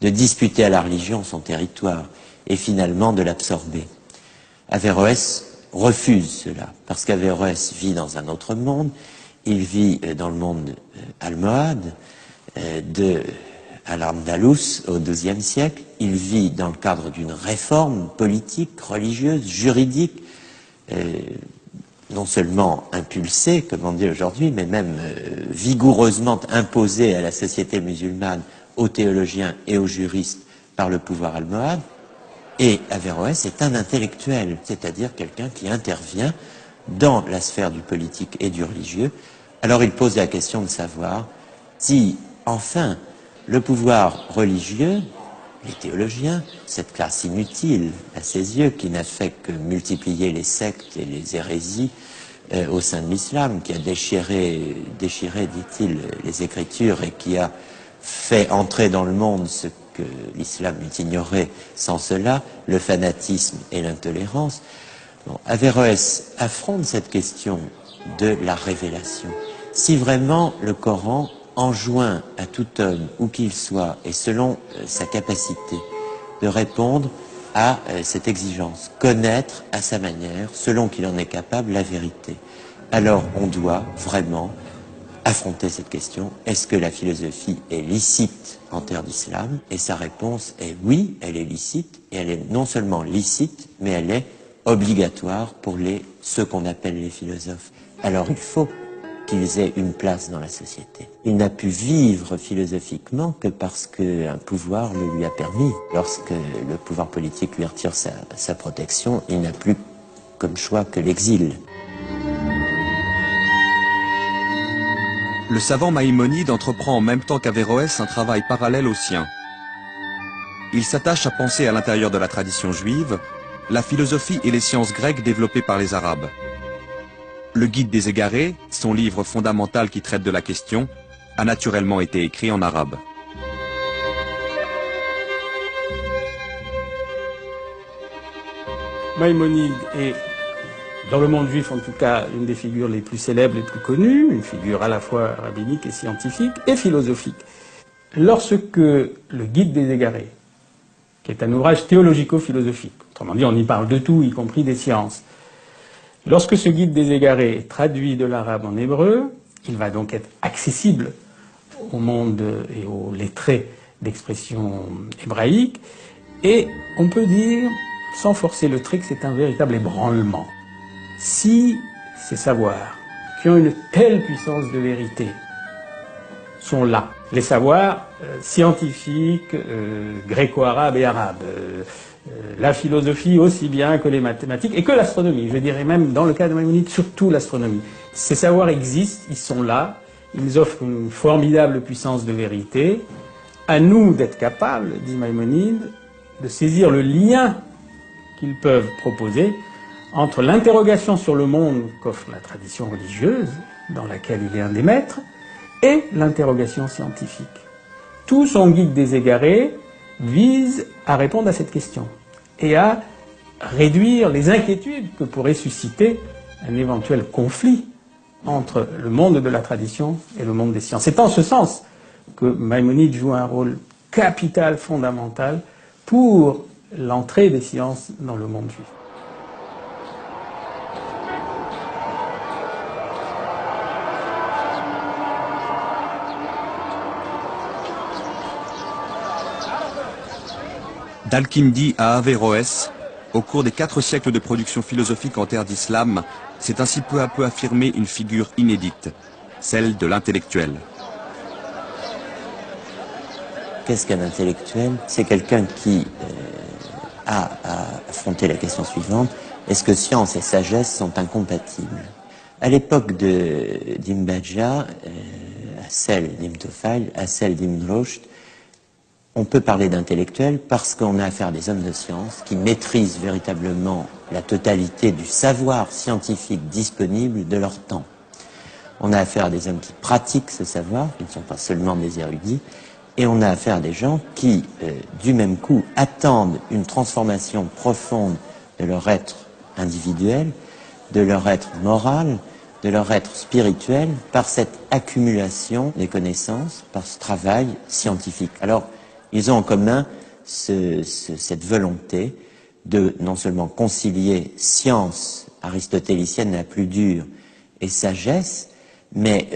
de disputer à la religion son territoire et finalement de l'absorber. Averroès refuse cela, parce qu'Averroès vit dans un autre monde, il vit dans le monde almohade, à l'Andalous au XIIe siècle, il vit dans le cadre d'une réforme politique, religieuse, juridique, non seulement impulsée, comme on dit aujourd'hui, mais même vigoureusement imposée à la société musulmane, aux théologiens et aux juristes par le pouvoir almohade. Et Averroès est un intellectuel, c'est-à-dire quelqu'un qui intervient dans la sphère du politique et du religieux. Alors il pose la question de savoir si, enfin, le pouvoir religieux, les théologiens, cette classe inutile à ses yeux, qui n'a fait que multiplier les sectes et les hérésies au sein de l'islam, qui a déchiré, dit-il, les Écritures et qui a fait entrer dans le monde ce que l'islam eût ignoré sans cela, le fanatisme et l'intolérance. Bon, Averroès affronte cette question de la révélation. Si vraiment le Coran enjoint à tout homme, où qu'il soit, et selon sa capacité, de répondre à cette exigence, connaître à sa manière, selon qu'il en est capable, la vérité, alors on doit vraiment affronter cette question. Est-ce que la philosophie est licite en terre d'islam? Et sa réponse est oui, elle est licite, et elle est non seulement licite, mais elle est obligatoire pour ceux qu'on appelle les philosophes. Alors il faut qu'ils aient une place dans la société. Il n'a pu vivre philosophiquement que parce qu'un pouvoir le lui a permis. Lorsque le pouvoir politique lui retire sa protection, il n'a plus comme choix que l'exil. Le savant Maïmonide entreprend en même temps qu'Averroès un travail parallèle au sien. Il s'attache à penser à l'intérieur de la tradition juive la philosophie et les sciences grecques développées par les Arabes. Le Guide des égarés, son livre fondamental qui traite de la question, a naturellement été écrit en arabe. Maïmonide est, dans le monde juif en tout cas, une des figures les plus célèbres, les plus connues, une figure à la fois rabbinique et scientifique et philosophique. Lorsque le Guide des égarés, qui est un ouvrage théologico-philosophique, autrement dit on y parle de tout, y compris des sciences, lorsque ce Guide des égarés est traduit de l'arabe en hébreu, il va donc être accessible au monde et aux lettrés d'expression hébraïque, et on peut dire, sans forcer le trait, que c'est un véritable ébranlement. Si ces savoirs, qui ont une telle puissance de vérité, sont là, les savoirs scientifiques, gréco-arabes et arabes, la philosophie aussi bien que les mathématiques et que l'astronomie, je dirais même dans le cas de Maïmonide, surtout l'astronomie. Ces savoirs existent, ils sont là, ils offrent une formidable puissance de vérité. À nous d'être capables, dit Maïmonide, de saisir le lien qu'ils peuvent proposer entre l'interrogation sur le monde qu'offre la tradition religieuse, dans laquelle il est un des maîtres, et l'interrogation scientifique. Tout son Guide des égarés vise à répondre à cette question et à réduire les inquiétudes que pourrait susciter un éventuel conflit entre le monde de la tradition et le monde des sciences. C'est en ce sens que Maïmonide joue un rôle capital, fondamental, pour l'entrée des sciences dans le monde juif. D'Al-Kindi à Averroès, au cours des 4 siècles de production philosophique en terre d'islam, s'est ainsi peu à peu affirmée une figure inédite, celle de l'intellectuel. Qu'est-ce qu'un intellectuel? C'est quelqu'un qui a à affronter la question suivante: est-ce que science et sagesse sont incompatibles? À l'époque d'Ibn Bajjah, à celle d'Ibn Tufayl, à celle d'Ibn Rushd, on peut parler d'intellectuels parce qu'on a affaire à des hommes de science qui maîtrisent véritablement la totalité du savoir scientifique disponible de leur temps. On a affaire à des hommes qui pratiquent ce savoir, qui ne sont pas seulement des érudits, et on a affaire à des gens qui, du même coup, attendent une transformation profonde de leur être individuel, de leur être moral, de leur être spirituel, par cette accumulation des connaissances, par ce travail scientifique. Alors, ils ont en commun cette volonté de non seulement concilier science aristotélicienne la plus dure et sagesse, mais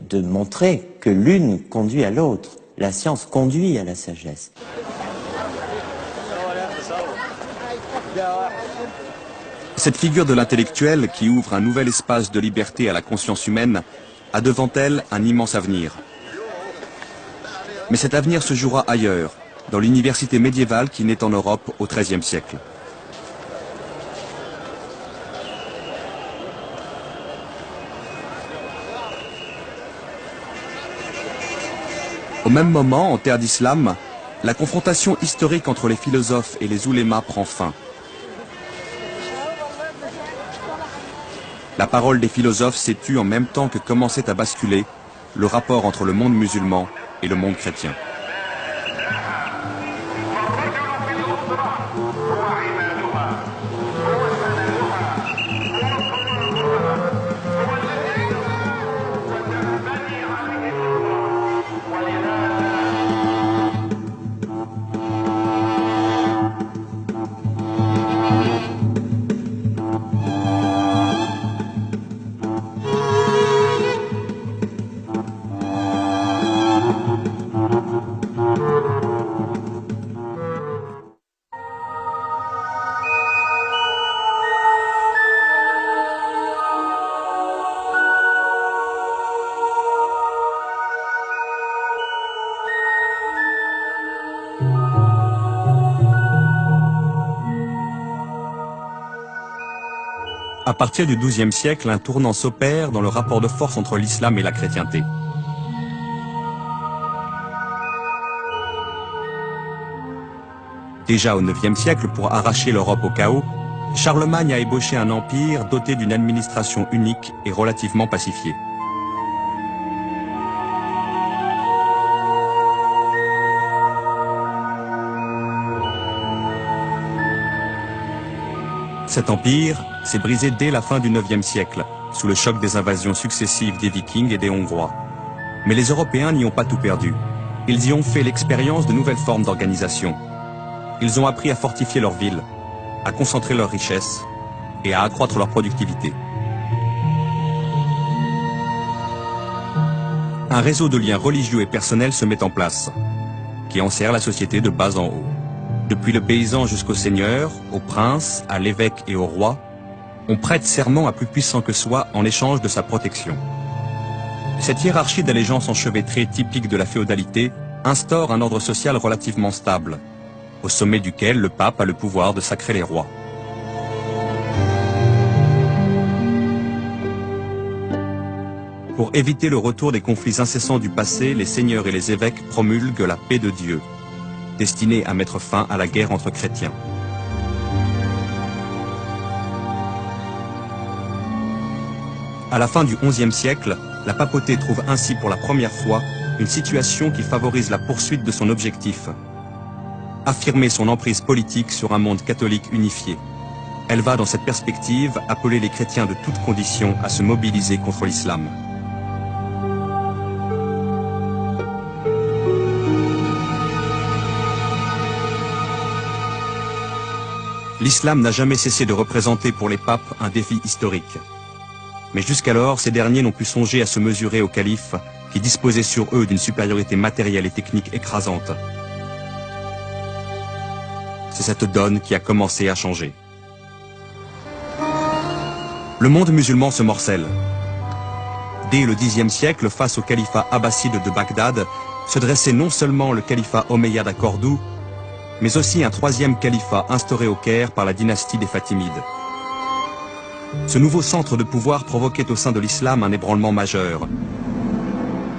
de montrer que l'une conduit à l'autre. La science conduit à la sagesse. Cette figure de l'intellectuel qui ouvre un nouvel espace de liberté à la conscience humaine a devant elle un immense avenir. Mais cet avenir se jouera ailleurs, dans l'université médiévale qui naît en Europe au XIIIe siècle. Au même moment, en terre d'islam, la confrontation historique entre les philosophes et les oulémas prend fin. La parole des philosophes s'est tue en même temps que commençait à basculer le rapport entre le monde musulman et le monde chrétien. À partir du XIIe siècle, un tournant s'opère dans le rapport de force entre l'islam et la chrétienté. Déjà au IXe siècle, pour arracher l'Europe au chaos, Charlemagne a ébauché un empire doté d'une administration unique et relativement pacifiée. Cet empire s'est brisé dès la fin du IXe siècle, sous le choc des invasions successives des Vikings et des Hongrois. Mais les Européens n'y ont pas tout perdu. Ils y ont fait l'expérience de nouvelles formes d'organisation. Ils ont appris à fortifier leurs villes, à concentrer leurs richesses et à accroître leur productivité. Un réseau de liens religieux et personnels se met en place, qui enserre la société de bas en haut. Depuis le paysan jusqu'au seigneur, au prince, à l'évêque et au roi, on prête serment à plus puissant que soi en échange de sa protection. Cette hiérarchie d'allégeance enchevêtrée typique de la féodalité instaure un ordre social relativement stable, au sommet duquel le pape a le pouvoir de sacrer les rois. Pour éviter le retour des conflits incessants du passé, les seigneurs et les évêques promulguent la paix de Dieu, destinée à mettre fin à la guerre entre chrétiens. À la fin du XIe siècle, la papauté trouve ainsi pour la première fois une situation qui favorise la poursuite de son objectif: affirmer son emprise politique sur un monde catholique unifié. Elle va, dans cette perspective, appeler les chrétiens de toutes conditions à se mobiliser contre l'islam. L'islam n'a jamais cessé de représenter pour les papes un défi historique. Mais jusqu'alors, ces derniers n'ont pu songer à se mesurer au calife, qui disposait sur eux d'une supériorité matérielle et technique écrasante. C'est cette donne qui a commencé à changer. Le monde musulman se morcelle. Dès le Xe siècle, face au califat abbasside de Bagdad, se dressait non seulement le califat omeyyade à Cordoue, mais aussi un troisième califat instauré au Caire par la dynastie des Fatimides. Ce nouveau centre de pouvoir provoquait au sein de l'islam un ébranlement majeur,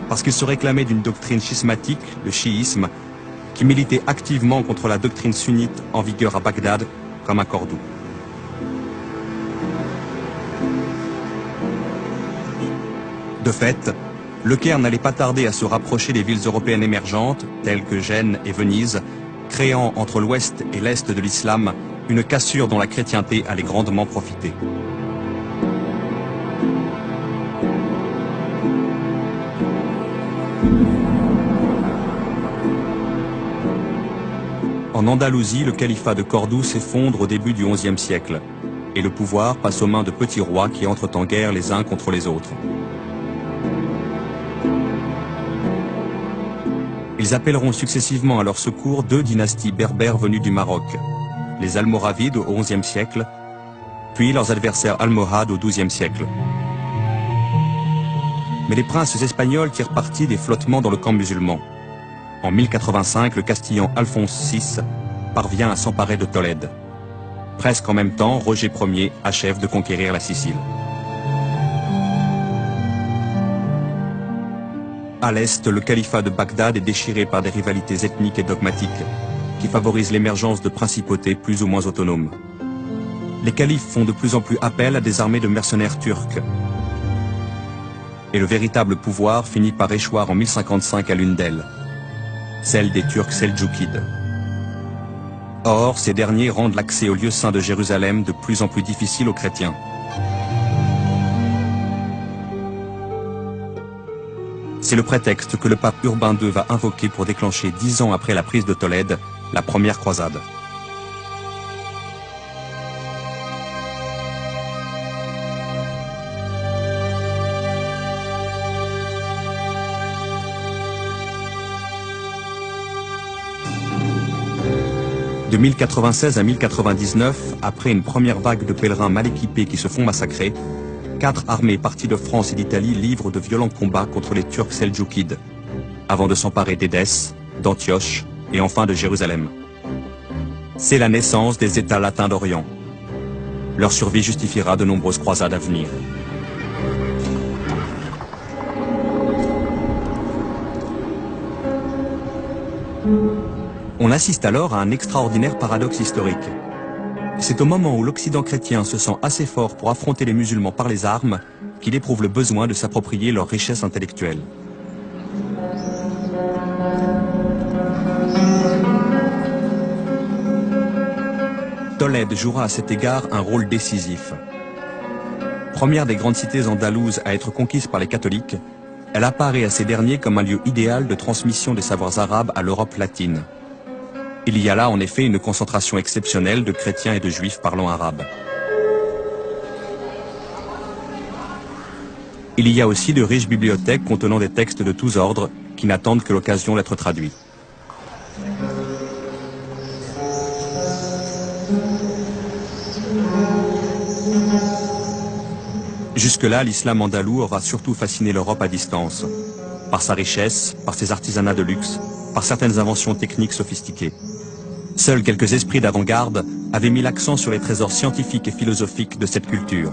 parce qu'il se réclamait d'une doctrine schismatique, le chiisme, qui militait activement contre la doctrine sunnite en vigueur à Bagdad comme à Cordoue. De fait, le Caire n'allait pas tarder à se rapprocher des villes européennes émergentes, telles que Gênes et Venise, créant entre l'ouest et l'est de l'islam une cassure dont la chrétienté allait grandement profiter. En Andalousie, le califat de Cordoue s'effondre au début du XIe siècle, et le pouvoir passe aux mains de petits rois qui entrent en guerre les uns contre les autres. Ils appelleront successivement à leur secours deux dynasties berbères venues du Maroc, les Almoravides au XIe siècle, puis leurs adversaires almohades au XIIe siècle. Mais les princes espagnols tirent parti des flottements dans le camp musulman. En 1085, le Castillan Alphonse VI parvient à s'emparer de Tolède. Presque en même temps, Roger Ier achève de conquérir la Sicile. À l'est, le califat de Bagdad est déchiré par des rivalités ethniques et dogmatiques qui favorisent l'émergence de principautés plus ou moins autonomes. Les califes font de plus en plus appel à des armées de mercenaires turcs. Et le véritable pouvoir finit par échoir en 1055 à l'une d'elles, celle des Turcs seldjoukides. Or, ces derniers rendent l'accès au lieu saint de Jérusalem de plus en plus difficile aux chrétiens. C'est le prétexte que le pape Urbain II va invoquer pour déclencher 10 ans après la prise de Tolède, la première croisade. De 1096 à 1099, après une première vague de pèlerins mal équipés qui se font massacrer, 4 armées parties de France et d'Italie livrent de violents combats contre les Turcs seldjoukides, avant de s'emparer d'Édesse, d'Antioche et enfin de Jérusalem. C'est la naissance des États latins d'Orient. Leur survie justifiera de nombreuses croisades à venir. On assiste alors à un extraordinaire paradoxe historique. C'est au moment où l'Occident chrétien se sent assez fort pour affronter les musulmans par les armes qu'il éprouve le besoin de s'approprier leur richesse intellectuelle. Tolède jouera à cet égard un rôle décisif. Première des grandes cités andalouses à être conquise par les catholiques, elle apparaît à ces derniers comme un lieu idéal de transmission des savoirs arabes à l'Europe latine. Il y a là en effet une concentration exceptionnelle de chrétiens et de juifs parlant arabe. Il y a aussi de riches bibliothèques contenant des textes de tous ordres qui n'attendent que l'occasion d'être traduits. Jusque-là, l'islam andalou aura surtout fasciné l'Europe à distance, par sa richesse, par ses artisanats de luxe, par certaines inventions techniques sophistiquées. Seuls quelques esprits d'avant-garde avaient mis l'accent sur les trésors scientifiques et philosophiques de cette culture.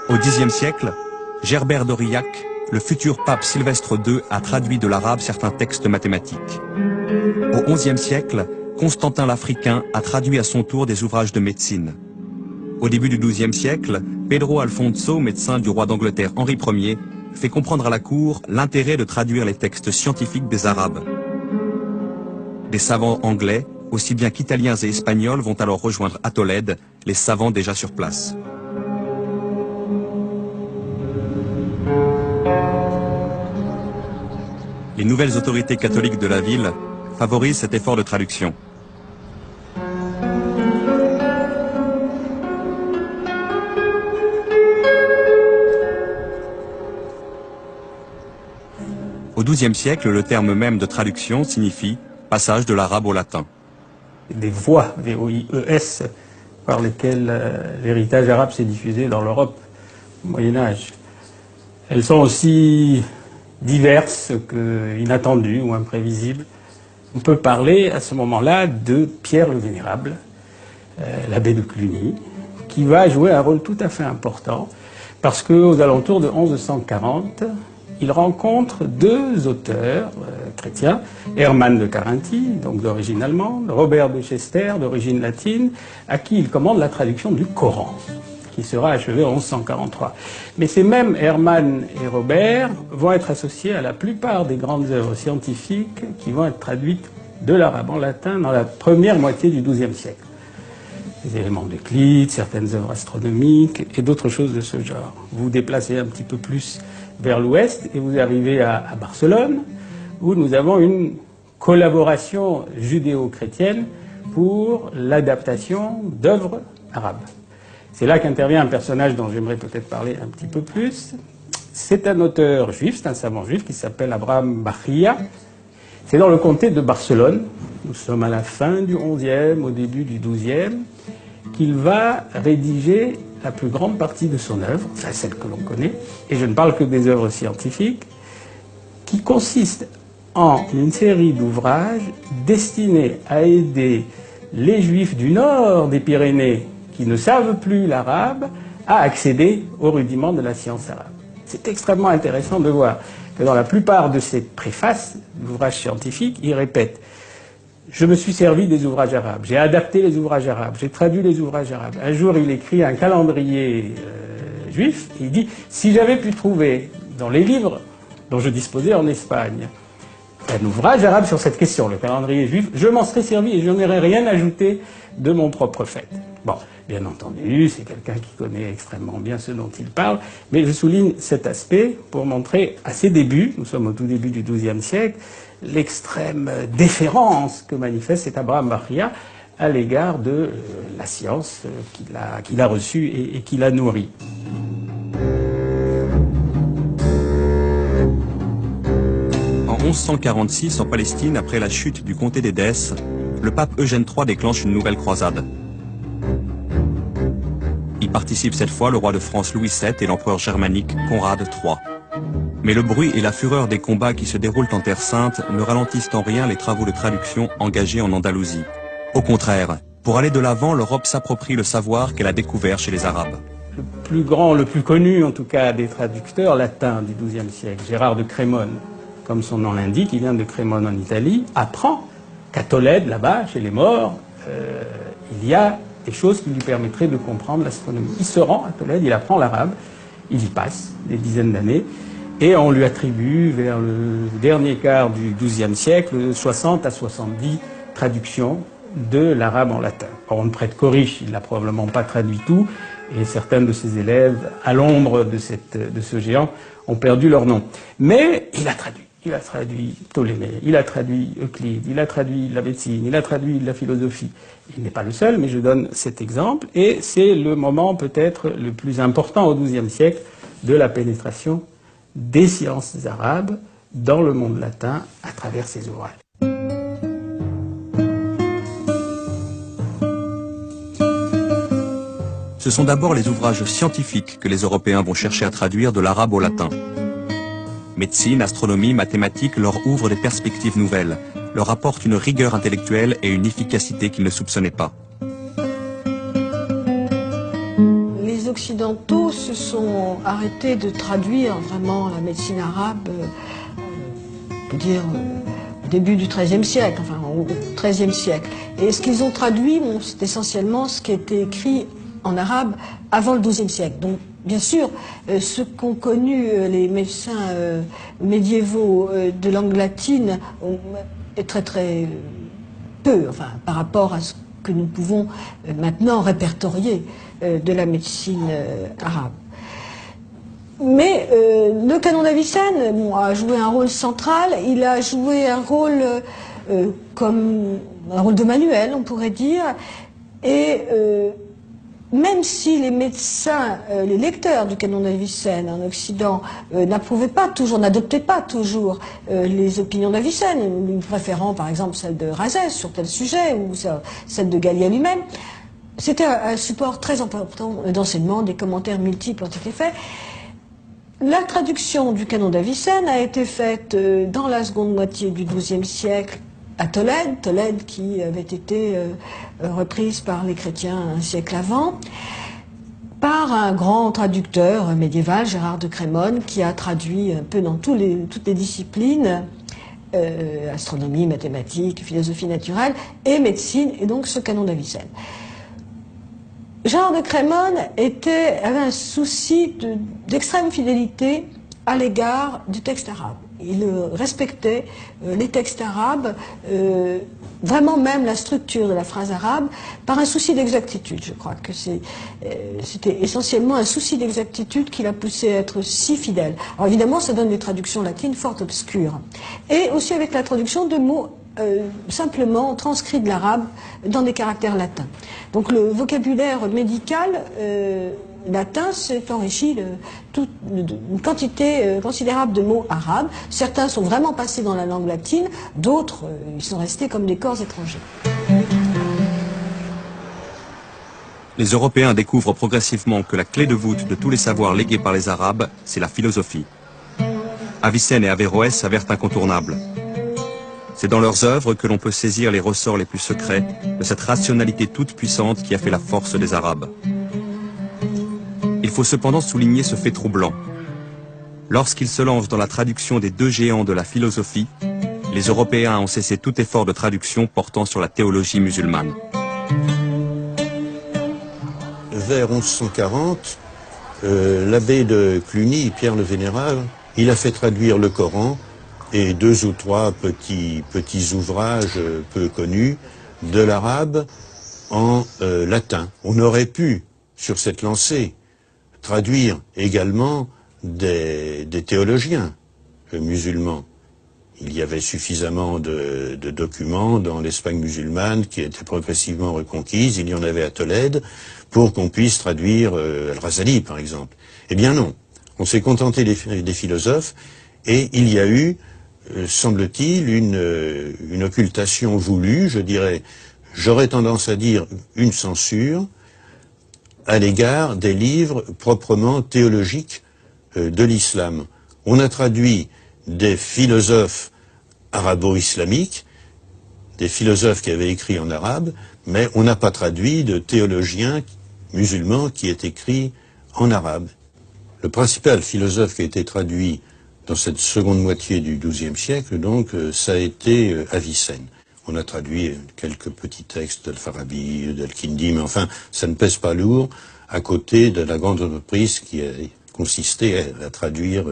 Au Xe siècle, Gerbert d'Aurillac, le futur pape Sylvestre II, a traduit de l'arabe certains textes mathématiques. Au XIe siècle, Constantin l'Africain a traduit à son tour des ouvrages de médecine. Au début du XIIe siècle, Pedro Alfonso, médecin du roi d'Angleterre Henri Ier, fait comprendre à la cour l'intérêt de traduire les textes scientifiques des Arabes. Des savants anglais, aussi bien qu'italiens et espagnols, vont alors rejoindre à Tolède les savants déjà sur place. Les nouvelles autorités catholiques de la ville favorisent cet effort de traduction. Au XIIe siècle, le terme même de traduction signifie passage de l'arabe au latin. Des voies, V-O-I-E-S, par lesquelles l'héritage arabe s'est diffusé dans l'Europe au Moyen-Âge. Elles sont aussi diverses qu'inattendues ou imprévisibles. On peut parler à ce moment-là de Pierre le Vénérable, l'abbé de Cluny, qui va jouer un rôle tout à fait important parce qu'aux alentours de 1140, il rencontre deux auteurs chrétiens, Hermann de Carinthie, donc d'origine allemande, Robert de Chester, d'origine latine, à qui il commande la traduction du Coran, qui sera achevé en 1143. Mais ces mêmes Hermann et Robert vont être associés à la plupart des grandes œuvres scientifiques qui vont être traduites de l'arabe en latin dans la première moitié du XIIe siècle. Les éléments d'Euclide, certaines œuvres astronomiques et d'autres choses de ce genre. Vous vous déplacez un petit peu plus vers l'ouest et vous arrivez à Barcelone, où nous avons une collaboration judéo-chrétienne pour l'adaptation d'œuvres arabes. C'est là qu'intervient un personnage dont j'aimerais peut-être parler un petit peu plus. C'est un auteur juif, c'est un savant juif qui s'appelle Abraham Bahia. C'est dans le comté de Barcelone, nous sommes à la fin du XIe, au début du XIIe, qu'il va rédiger la plus grande partie de son œuvre, enfin celle que l'on connaît, et je ne parle que des œuvres scientifiques, qui consiste en une série d'ouvrages destinés à aider les Juifs du nord des Pyrénées, qui ne savent plus l'arabe, à accéder aux rudiments de la science arabe. C'est extrêmement intéressant de voir que dans la plupart de ces préfaces d'ouvrages scientifiques, il répète « Je me suis servi des ouvrages arabes, j'ai adapté les ouvrages arabes, j'ai traduit les ouvrages arabes ». Un jour, il écrit un calendrier juif, et il dit « Si j'avais pu trouver dans les livres dont je disposais en Espagne un ouvrage arabe sur cette question, le calendrier juif, je m'en serais servi et je n'aurais rien ajouté de mon propre fait ». Bon, bien entendu, c'est quelqu'un qui connaît extrêmement bien ce dont il parle, mais je souligne cet aspect pour montrer à ses débuts, nous sommes au tout début du XIIe siècle, l'extrême déférence que manifeste cet Abraham Bahia à l'égard de la science qu'il a reçue et qu'il a nourrie. En 1146, en Palestine, après la chute du comté d'Édesse, le pape Eugène III déclenche une nouvelle croisade. Y participent cette fois le roi de France Louis VII et l'empereur germanique Conrad III. Mais le bruit et la fureur des combats qui se déroulent en Terre Sainte ne ralentissent en rien les travaux de traduction engagés en Andalousie. Au contraire, pour aller de l'avant, l'Europe s'approprie le savoir qu'elle a découvert chez les Arabes. Le plus grand, le plus connu en tout cas des traducteurs latins du XIIe siècle, Gérard de Crémone, comme son nom l'indique, il vient de Crémone en Italie, apprend qu'à Tolède, là-bas, chez les morts, il y a des choses qui lui permettraient de comprendre l'astronomie. Il se rend à Tolède, il apprend l'arabe, il y passe des dizaines d'années, et on lui attribue, vers le dernier quart du XIIe siècle, 60 à 70 traductions de l'arabe en latin. Or, on ne prête qu'au riche, il n'a probablement pas traduit tout, et certains de ses élèves, à l'ombre de ce géant, ont perdu leur nom. Mais il a traduit. Il a traduit Ptolémée, il a traduit Euclide, il a traduit la médecine, il a traduit la philosophie. Il n'est pas le seul, mais je donne cet exemple, et c'est le moment peut-être le plus important au XIIe siècle de la pénétration des sciences arabes dans le monde latin à travers ses ouvrages. Ce sont d'abord les ouvrages scientifiques que les Européens vont chercher à traduire de l'arabe au latin. Médecine, astronomie, mathématiques leur ouvrent des perspectives nouvelles, leur apportent une rigueur intellectuelle et une efficacité qu'ils ne soupçonnaient pas. Les Occidentaux se sont arrêtés de traduire vraiment la médecine arabe, on peut dire au début du XIIIe siècle, enfin au XIIIe siècle. Et ce qu'ils ont traduit, c'est essentiellement ce qui était écrit en arabe avant le XIIe siècle. Donc, bien sûr, ce qu'ont connu les médecins médiévaux de langue latine est très très peu, enfin, par rapport à ce que nous pouvons maintenant répertorier de la médecine arabe. Mais le canon d'Avicenne a joué un rôle central. Il a joué un rôle comme un rôle de manuel, on pourrait dire, et même si les médecins, les lecteurs du canon d'Avicenne en Occident n'approuvaient pas toujours, n'adoptaient pas toujours les opinions d'Avicenne, préférant par exemple celle de Rhazès sur tel sujet ou celle de Galien lui-même, c'était un support très important d'enseignement, des commentaires multiples ont été faits. La traduction du canon d'Avicenne a été faite dans la seconde moitié du XIIe siècle à Tolède, Tolède qui avait été reprise par les chrétiens un siècle avant, par un grand traducteur médiéval, Gérard de Crémone, qui a traduit un peu dans toutes les disciplines, astronomie, mathématiques, philosophie naturelle et médecine, et donc ce canon d'Avicenne. Gérard de Crémone avait un souci d'extrême fidélité à l'égard du texte arabe. Il respectait les textes arabes, vraiment même la structure de la phrase arabe, par un souci d'exactitude. Je crois que c'était essentiellement un souci d'exactitude qui l'a poussé à être si fidèle. Alors évidemment, ça donne des traductions latines fort obscures. Et aussi avec la traduction de mots simplement transcrits de l'arabe dans des caractères latins. Donc le vocabulaire médical latin s'est enrichi d'une quantité considérable de mots arabes. Certains sont vraiment passés dans la langue latine, d'autres ils sont restés comme des corps étrangers. Les Européens découvrent progressivement que la clé de voûte de tous les savoirs légués par les Arabes, c'est la philosophie. Avicenne et Averroès s'avèrent incontournables. C'est dans leurs œuvres que l'on peut saisir les ressorts les plus secrets de cette rationalité toute puissante qui a fait la force des Arabes. Il faut cependant souligner ce fait troublant. Lorsqu'ils se lancent dans la traduction des deux géants de la philosophie, les Européens ont cessé tout effort de traduction portant sur la théologie musulmane. Vers 1140, l'abbé de Cluny, Pierre le Vénérable, il a fait traduire le Coran et 2 ou 3 petits ouvrages peu connus de l'arabe en latin. On aurait pu, sur cette lancée, traduire également des théologiens musulmans. Il y avait suffisamment de documents dans l'Espagne musulmane qui était progressivement reconquise, il y en avait à Tolède, pour qu'on puisse traduire Al-Razali, par exemple. Eh bien non, on s'est contenté des philosophes, et il y a eu, semble-t-il, une occultation voulue, je dirais, j'aurais tendance à dire une censure, à l'égard des livres proprement théologiques de l'islam. On a traduit des philosophes arabo-islamiques, des philosophes qui avaient écrit en arabe, mais on n'a pas traduit de théologiens musulmans qui aient écrit en arabe. Le principal philosophe qui a été traduit dans cette seconde moitié du XIIe siècle, donc, ça a été Avicenne. On a traduit quelques petits textes d'Al-Farabi, d'Al-Kindi, mais enfin, ça ne pèse pas lourd à côté de la grande entreprise qui a consisté à traduire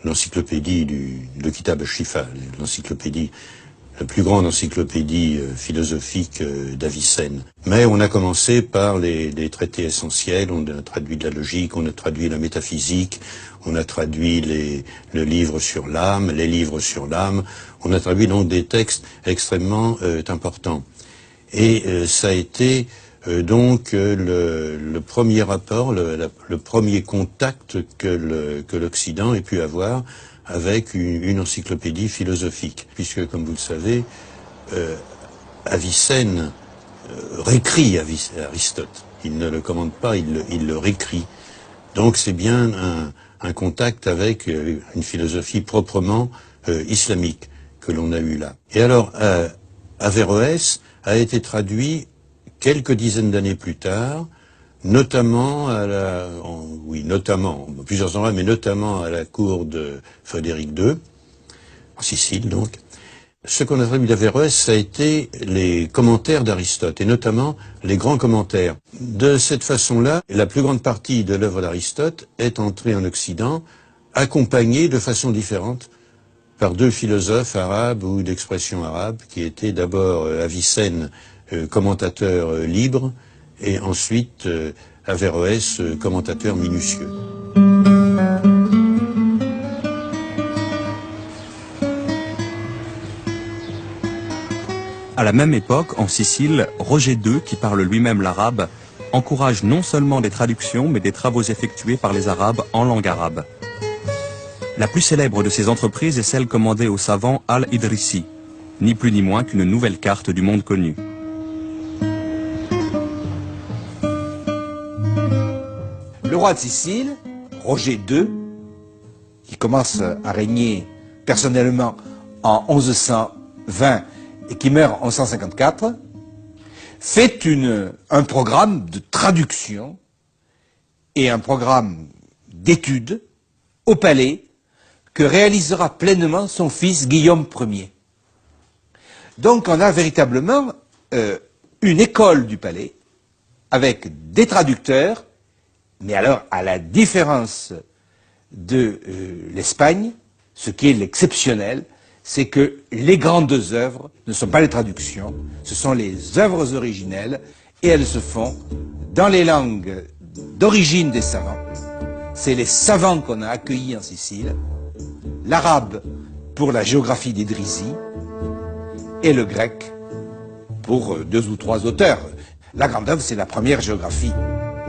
l'encyclopédie le Kitab al-Shifa, l'encyclopédie, la plus grande encyclopédie philosophique d'Avicenne. Mais on a commencé par les traités essentiels, on a traduit de la logique, on a traduit la métaphysique, on a traduit le livre sur l'âme, les livres sur l'âme, on a traduit donc des textes extrêmement importants. Et ça a été donc le premier rapport, le premier contact que l'Occident ait pu avoir avec une encyclopédie philosophique, puisque, comme vous le savez, Avicenne réécrit Aristote. Il ne le commente pas, il le réécrit. Donc c'est bien un contact avec une philosophie proprement islamique que l'on a eu là. Et alors, Averroès a été traduit quelques dizaines d'années plus tard, notamment plusieurs endroits, mais notamment à la cour de Frédéric II, en Sicile donc. Ce qu'on a traduit d'Averroès, ça a été les commentaires d'Aristote, et notamment les grands commentaires. De cette façon-là, la plus grande partie de l'œuvre d'Aristote est entrée en Occident, accompagnée de façon différente par deux philosophes arabes ou d'expression arabe, qui étaient d'abord Avicenne, commentateur libre, et ensuite Averroès, commentateur minutieux. À la même époque, en Sicile, Roger II, qui parle lui-même l'arabe, encourage non seulement des traductions, mais des travaux effectués par les Arabes en langue arabe. La plus célèbre de ces entreprises est celle commandée au savant Al-Idrissi, ni plus ni moins qu'une nouvelle carte du monde connu. Le roi de Sicile, Roger II, qui commence à régner personnellement en 1120 et qui meurt en 1154, fait un programme de traduction et un programme d'études au palais que réalisera pleinement son fils Guillaume Ier. Donc on a véritablement une école du palais avec des traducteurs, mais alors à la différence de l'Espagne, ce qui est l'exceptionnel, c'est que les grandes œuvres ne sont pas les traductions, ce sont les œuvres originelles, et elles se font dans les langues d'origine des savants. C'est les savants qu'on a accueillis en Sicile, l'arabe pour la géographie d'Idrisi, et le grec pour deux ou trois auteurs. La grande œuvre, c'est la première géographie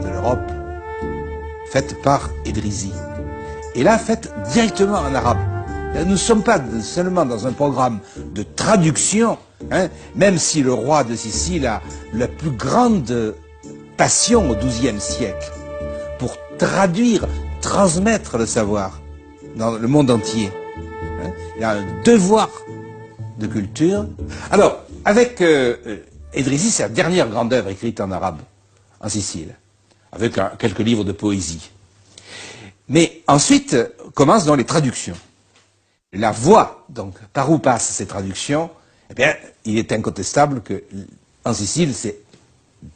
de l'Europe, faite par Idrisi. Et là, faite directement en arabe. Nous ne sommes pas seulement dans un programme de traduction, même si le roi de Sicile a la plus grande passion au XIIe siècle pour traduire, transmettre le savoir dans le monde entier. Il a un devoir de culture. Alors, avec Idrisi, c'est la dernière grande œuvre écrite en arabe, en Sicile, avec quelques livres de poésie. Mais ensuite, commencent donc les traductions. La voie, donc, par où passent ces traductions, eh bien, il est incontestable que, en Sicile, c'est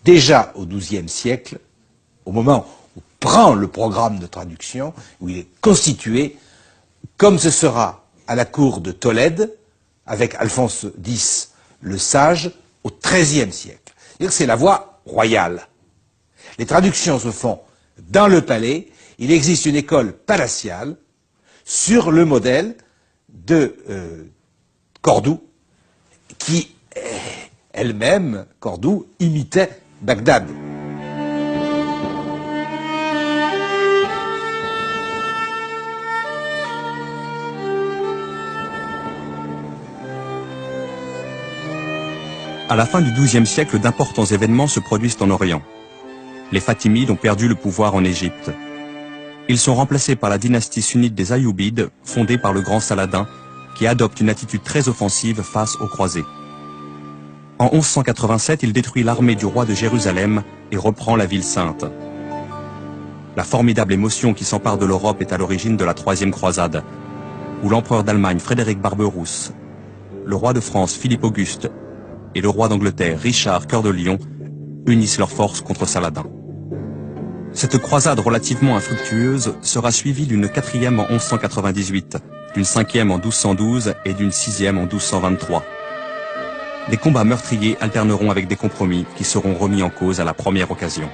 déjà au XIIe siècle, au moment où prend le programme de traduction, où il est constitué, comme ce sera à la cour de Tolède, avec Alphonse X, le sage, au XIIIe siècle. C'est-à-dire que c'est la voie royale. Les traductions se font dans le palais. Il existe une école palatiale sur le modèle de Cordoue, qui elle-même, Cordoue, imitait Bagdad. À la fin du XIIe siècle, d'importants événements se produisent en Orient. Les Fatimides ont perdu le pouvoir en Égypte. Ils sont remplacés par la dynastie sunnite des Ayyoubides, fondée par le grand Saladin, qui adopte une attitude très offensive face aux croisés. En 1187, il détruit l'armée du roi de Jérusalem et reprend la ville sainte. La formidable émotion qui s'empare de l'Europe est à l'origine de la troisième croisade, où l'empereur d'Allemagne Frédéric Barberousse, le roi de France Philippe Auguste et le roi d'Angleterre Richard Cœur de Lion unissent leurs forces contre Saladin. Cette croisade relativement infructueuse sera suivie d'une quatrième en 1198, d'une cinquième en 1212 et d'une sixième en 1223. Des combats meurtriers alterneront avec des compromis qui seront remis en cause à la première occasion.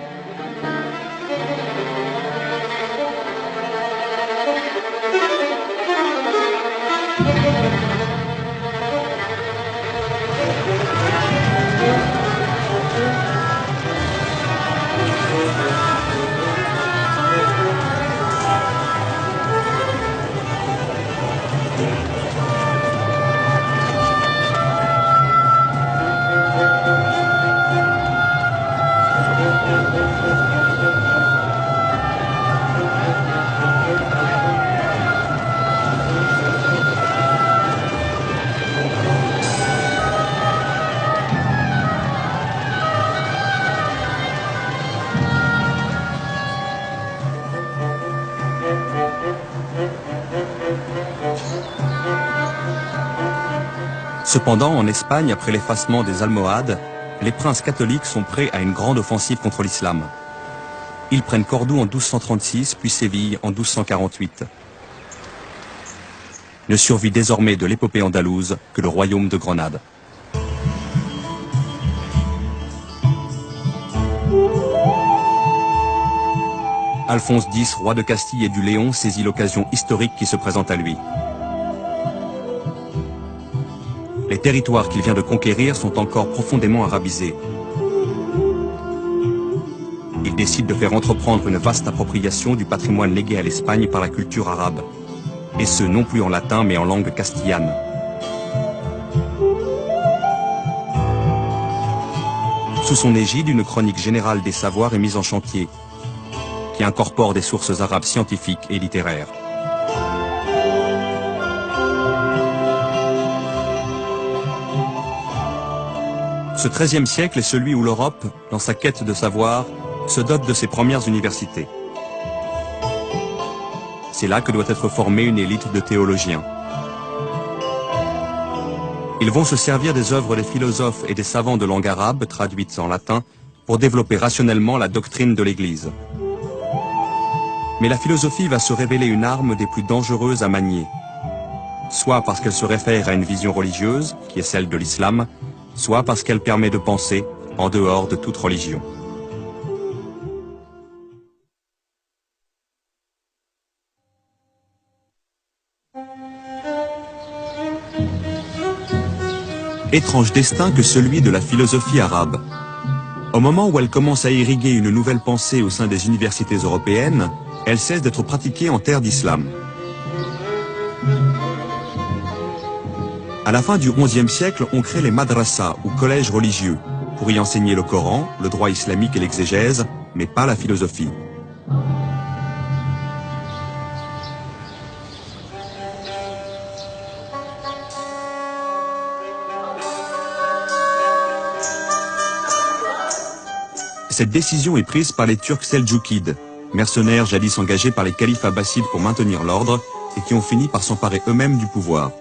Cependant, en Espagne, après l'effacement des Almohades, les princes catholiques sont prêts à une grande offensive contre l'islam. Ils prennent Cordoue en 1236, puis Séville en 1248. Ne survit désormais de l'épopée andalouse que le royaume de Grenade. Alphonse X, roi de Castille et du Léon, saisit l'occasion historique qui se présente à lui. Les territoires qu'il vient de conquérir sont encore profondément arabisés. Il décide de faire entreprendre une vaste appropriation du patrimoine légué à l'Espagne par la culture arabe, et ce non plus en latin mais en langue castillane. Sous son égide, une chronique générale des savoirs est mise en chantier, qui incorpore des sources arabes scientifiques et littéraires. Ce XIIIe siècle est celui où l'Europe, dans sa quête de savoir, se dote de ses premières universités. C'est là que doit être formée une élite de théologiens. Ils vont se servir des œuvres des philosophes et des savants de langue arabe, traduites en latin, pour développer rationnellement la doctrine de l'Église. Mais la philosophie va se révéler une arme des plus dangereuses à manier, soit parce qu'elle se réfère à une vision religieuse, qui est celle de l'islam, soit parce qu'elle permet de penser en dehors de toute religion. Étrange destin que celui de la philosophie arabe. Au moment où elle commence à irriguer une nouvelle pensée au sein des universités européennes, elle cesse d'être pratiquée en terre d'islam. À la fin du XIe siècle, on crée les madrasas, ou collèges religieux, pour y enseigner le Coran, le droit islamique et l'exégèse, mais pas la philosophie. Cette décision est prise par les Turcs seldjoukides, mercenaires jadis engagés par les califes abbassides pour maintenir l'ordre et qui ont fini par s'emparer eux-mêmes du pouvoir.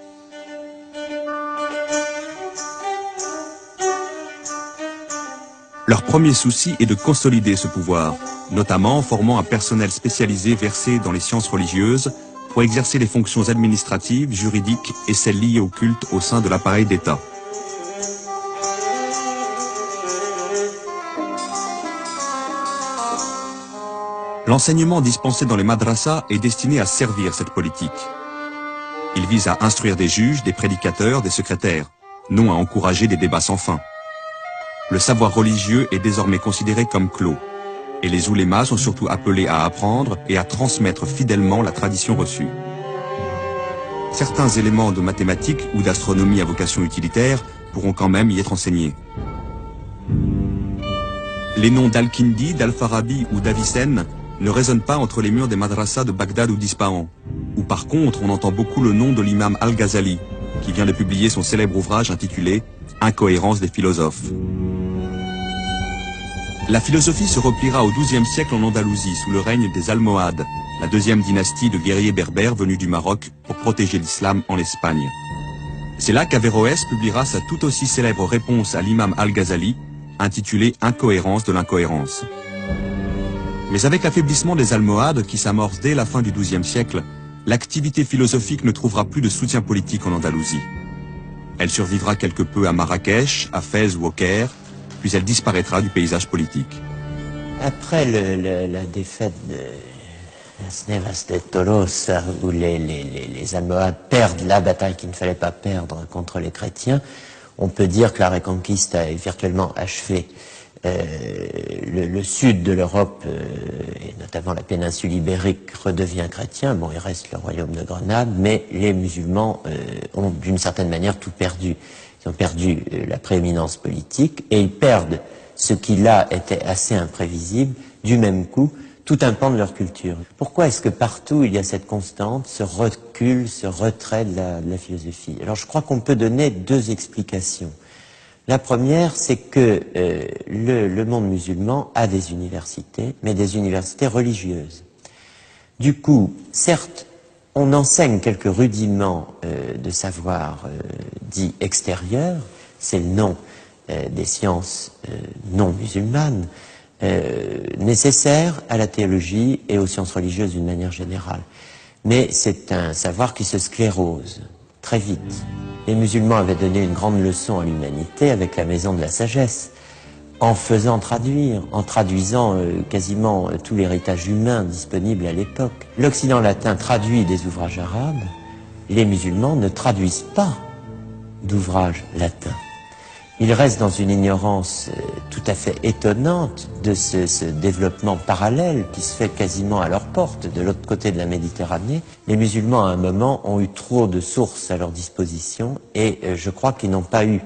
Leur premier souci est de consolider ce pouvoir, notamment en formant un personnel spécialisé versé dans les sciences religieuses pour exercer les fonctions administratives, juridiques et celles liées au culte au sein de l'appareil d'État. L'enseignement dispensé dans les madrasas est destiné à servir cette politique. Il vise à instruire des juges, des prédicateurs, des secrétaires, non à encourager des débats sans fin. Le savoir religieux est désormais considéré comme clos, et les oulémas sont surtout appelés à apprendre et à transmettre fidèlement la tradition reçue. Certains éléments de mathématiques ou d'astronomie à vocation utilitaire pourront quand même y être enseignés. Les noms d'Al-Kindi, d'Al-Farabi ou d'Avicenne ne résonne pas entre les murs des madrasas de Bagdad ou d'Ispahan, où par contre on entend beaucoup le nom de l'imam Al-Ghazali, qui vient de publier son célèbre ouvrage intitulé « Incohérence des philosophes ». La philosophie se repliera au XIIe siècle en Andalousie sous le règne des Almohades, la deuxième dynastie de guerriers berbères venus du Maroc pour protéger l'islam en Espagne. C'est là qu'Averroès publiera sa tout aussi célèbre réponse à l'imam Al-Ghazali, intitulée « Incohérence de l'incohérence ». Mais avec l'affaiblissement des Almohades qui s'amorce dès la fin du XIIe siècle, l'activité philosophique ne trouvera plus de soutien politique en Andalousie. Elle survivra quelque peu à Marrakech, à Fès ou au Caire, puis elle disparaîtra du paysage politique. Après la défaite de Las Nevas de Tolosa, où les Almohades perdent la bataille qu'il ne fallait pas perdre contre les chrétiens, on peut dire que la Reconquista est virtuellement achevée. Le sud de l'Europe, et notamment la péninsule ibérique, redevient chrétien. Bon, il reste le royaume de Grenade, mais les musulmans ont d'une certaine manière tout perdu. Ils ont perdu la prééminence politique et ils perdent ce qui là était assez imprévisible, du même coup, tout un pan de leur culture. Pourquoi est-ce que partout il y a cette constante, ce recul, ce retrait de la philosophie? Alors je crois qu'on peut donner deux explications. La première, c'est que le monde musulman a des universités, mais des universités religieuses. Du coup, certes, on enseigne quelques rudiments de savoir dits extérieurs, c'est le nom des sciences non musulmanes, nécessaires à la théologie et aux sciences religieuses d'une manière générale. Mais c'est un savoir qui se sclérose très vite. Les musulmans avaient donné une grande leçon à l'humanité avec la maison de la sagesse, en faisant traduire, en traduisant quasiment tout l'héritage humain disponible à l'époque. L'Occident latin traduit des ouvrages arabes, les musulmans ne traduisent pas d'ouvrages latins. Ils restent dans une ignorance tout à fait étonnante de ce développement parallèle qui se fait quasiment à leur porte, de l'autre côté de la Méditerranée. Les musulmans, à un moment, ont eu trop de sources à leur disposition et je crois qu'ils n'ont pas eu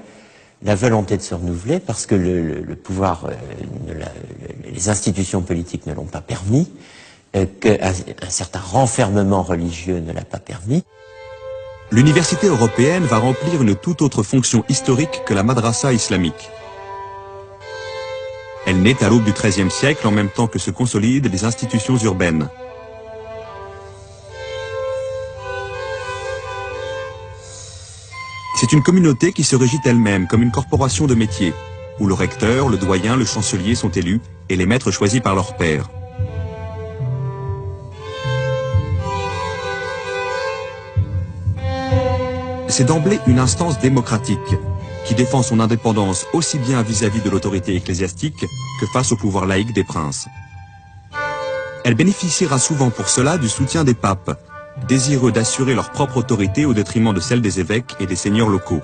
la volonté de se renouveler parce que le pouvoir, les institutions politiques ne l'ont pas permis, qu'un certain renfermement religieux ne l'a pas permis. L'université européenne va remplir une toute autre fonction historique que la madrasa islamique. Elle naît à l'aube du XIIIe siècle en même temps que se consolident les institutions urbaines. C'est une communauté qui se régit elle-même comme une corporation de métiers, où le recteur, le doyen, le chancelier sont élus et les maîtres choisis par leur pairs. C'est d'emblée une instance démocratique qui défend son indépendance aussi bien vis-à-vis de l'autorité ecclésiastique que face au pouvoir laïque des princes. Elle bénéficiera souvent pour cela du soutien des papes, désireux d'assurer leur propre autorité au détriment de celle des évêques et des seigneurs locaux.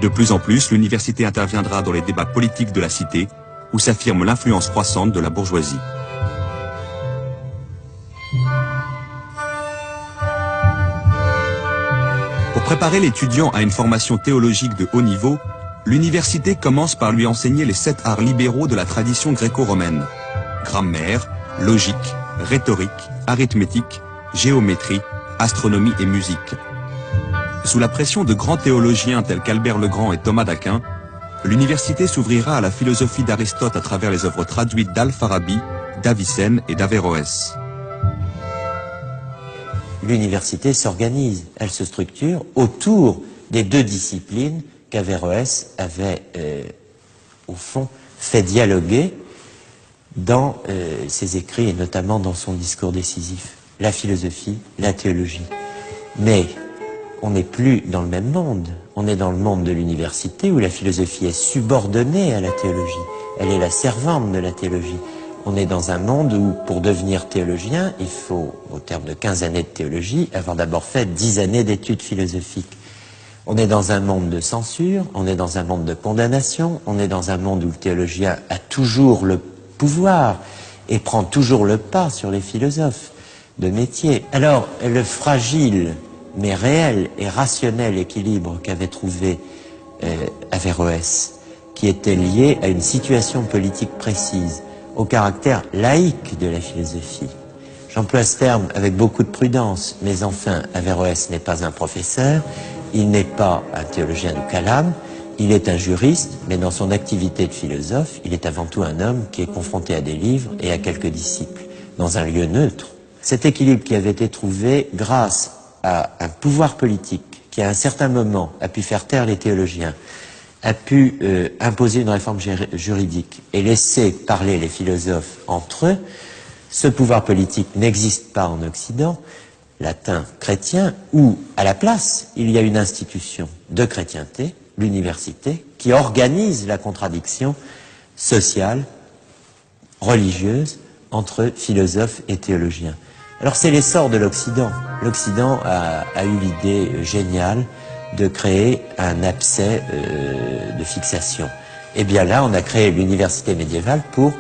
De plus en plus, l'université interviendra dans les débats politiques de la cité, où s'affirme l'influence croissante de la bourgeoisie. Pour préparer l'étudiant à une formation théologique de haut niveau, l'université commence par lui enseigner les 7 arts libéraux de la tradition gréco-romaine. Grammaire, logique, rhétorique, arithmétique, géométrie, astronomie et musique. Sous la pression de grands théologiens tels qu'Albert le Grand et Thomas d'Aquin, l'université s'ouvrira à la philosophie d'Aristote à travers les œuvres traduites d'Al-Farabi, d'Avicenne et d'Averroès. L'université s'organise, elle se structure autour des deux disciplines qu'Averroès avait, au fond, fait dialoguer dans ses écrits et notamment dans son discours décisif. La philosophie, la théologie. Mais on n'est plus dans le même monde. On est dans le monde de l'université où la philosophie est subordonnée à la théologie. Elle est la servante de la théologie. On est dans un monde où, pour devenir théologien, il faut, au terme de 15 années de théologie, avoir d'abord fait 10 années d'études philosophiques. On est dans un monde de censure, on est dans un monde de condamnation, on est dans un monde où le théologien a toujours le pouvoir et prend toujours le pas sur les philosophes de métier. Alors, le fragile, mais réel et rationnel équilibre qu'avait trouvé Averroès, qui était lié à une situation politique précise, au caractère laïque de la philosophie. J'emploie ce terme avec beaucoup de prudence, mais enfin, Averroès n'est pas un professeur, il n'est pas un théologien du kalam, il est un juriste, mais dans son activité de philosophe, il est avant tout un homme qui est confronté à des livres et à quelques disciples, dans un lieu neutre. Cet équilibre qui avait été trouvé grâce à un pouvoir politique qui, à un certain moment, a pu faire taire les théologiens, a pu imposer une réforme juridique et laisser parler les philosophes entre eux, ce pouvoir politique n'existe pas en Occident, latin, chrétien, où, à la place, il y a une institution de chrétienté, l'université, qui organise la contradiction sociale, religieuse, entre philosophes et théologiens. Alors c'est l'essor de l'Occident. L'Occident a eu l'idée géniale de créer un abcès de fixation. Et bien là, on a créé l'université médiévale pour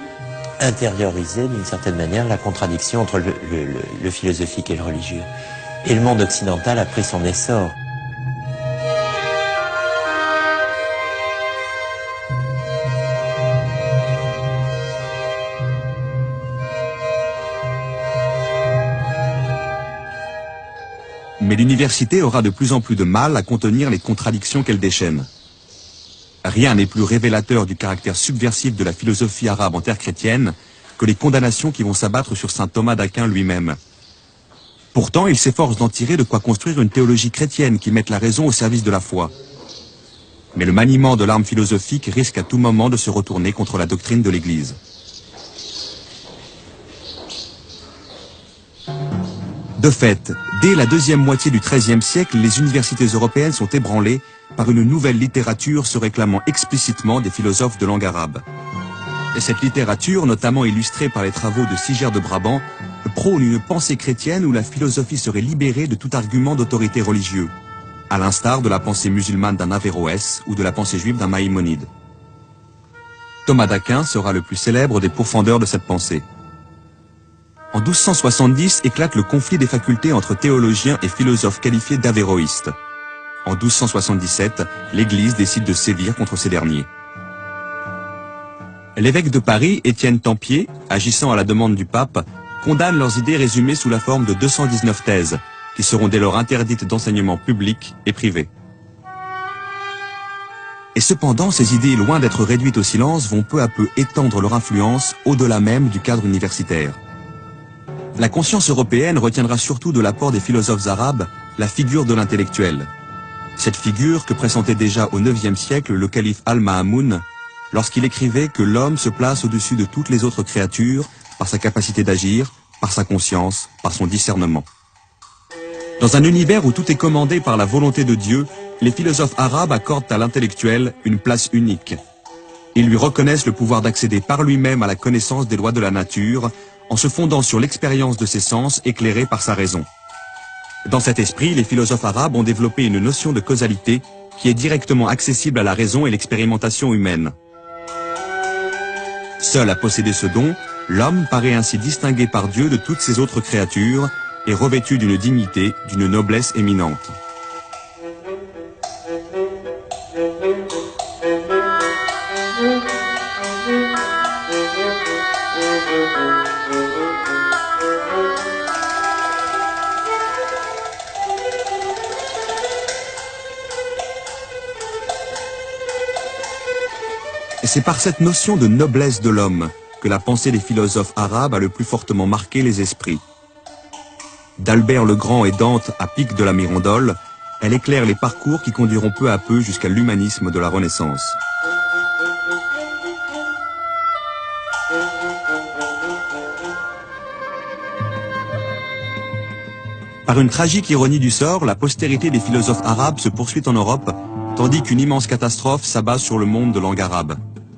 intérioriser d'une certaine manière la contradiction entre le philosophique et le religieux. Et le monde occidental a pris son essor. Mais l'université aura de plus en plus de mal à contenir les contradictions qu'elle déchaîne. Rien n'est plus révélateur du caractère subversif de la philosophie arabe en terre chrétienne que les condamnations qui vont s'abattre sur saint Thomas d'Aquin lui-même. Pourtant, il s'efforce d'en tirer de quoi construire une théologie chrétienne qui mette la raison au service de la foi. Mais le maniement de l'arme philosophique risque à tout moment de se retourner contre la doctrine de l'Église. De fait, dès la deuxième moitié du XIIIe siècle, les universités européennes sont ébranlées par une nouvelle littérature se réclamant explicitement des philosophes de langue arabe. Et cette littérature, notamment illustrée par les travaux de Siger de Brabant, prône une pensée chrétienne où la philosophie serait libérée de tout argument d'autorité religieux, à l'instar de la pensée musulmane d'un Averroès ou de la pensée juive d'un Maïmonide. Thomas d'Aquin sera le plus célèbre des pourfendeurs de cette pensée. En 1270 éclate le conflit des facultés entre théologiens et philosophes qualifiés d'avéroïstes. En 1277, l'Église décide de sévir contre ces derniers. L'évêque de Paris, Étienne Tempier, agissant à la demande du pape, condamne leurs idées résumées sous la forme de 219 thèses, qui seront dès lors interdites d'enseignement public et privé. Et cependant, ces idées, loin d'être réduites au silence, vont peu à peu étendre leur influence au-delà même du cadre universitaire. La conscience européenne retiendra surtout de l'apport des philosophes arabes la figure de l'intellectuel. Cette figure que pressentait déjà au IXe siècle le calife Al-Ma'amoun lorsqu'il écrivait que l'homme se place au-dessus de toutes les autres créatures par sa capacité d'agir, par sa conscience, par son discernement. Dans un univers où tout est commandé par la volonté de Dieu, les philosophes arabes accordent à l'intellectuel une place unique. Ils lui reconnaissent le pouvoir d'accéder par lui-même à la connaissance des lois de la nature, en se fondant sur l'expérience de ses sens éclairés par sa raison. Dans cet esprit, les philosophes arabes ont développé une notion de causalité qui est directement accessible à la raison et l'expérimentation humaine. Seul à posséder ce don, l'homme paraît ainsi distingué par Dieu de toutes ces autres créatures et revêtu d'une dignité, d'une noblesse éminente. Et c'est par cette notion de noblesse de l'homme que la pensée des philosophes arabes a le plus fortement marqué les esprits. D'Albert le Grand et Dante à Pic de la Mirandole, elle éclaire les parcours qui conduiront peu à peu jusqu'à l'humanisme de la Renaissance. Par une tragique ironie du sort, la postérité des philosophes arabes se poursuit en Europe, tandis qu'une immense catastrophe s'abat sur le monde de langue arabe,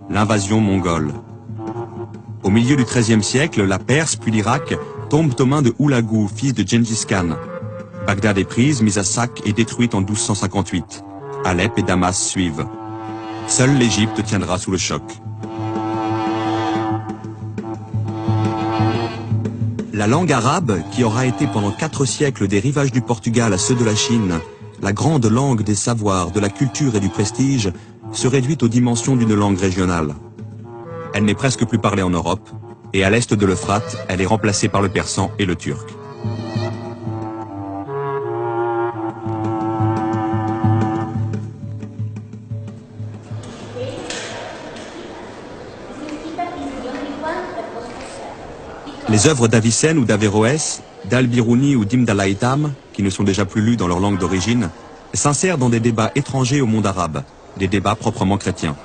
l'invasion mongole. Au milieu du XIIIe siècle, la Perse puis l'Irak tombent aux mains de Houlagou, fils de Gengis Khan. Bagdad est prise, mise à sac et détruite en 1258. Alep et Damas suivent. Seule l'Égypte tiendra sous le choc. La langue arabe, qui aura été pendant 4 siècles des rivages du Portugal à ceux de la Chine, la grande langue des savoirs, de la culture et du prestige, se réduit aux dimensions d'une langue régionale. Elle n'est presque plus parlée en Europe, et à l'est de l'Euphrate, elle est remplacée par le persan et le turc. Les œuvres d'Avicenne ou d'Averroès, d'Al-Biruni ou d'Ibn al-Haytham, qui ne sont déjà plus lues dans leur langue d'origine, s'insèrent dans des débats étrangers au monde arabe, des débats proprement chrétiens.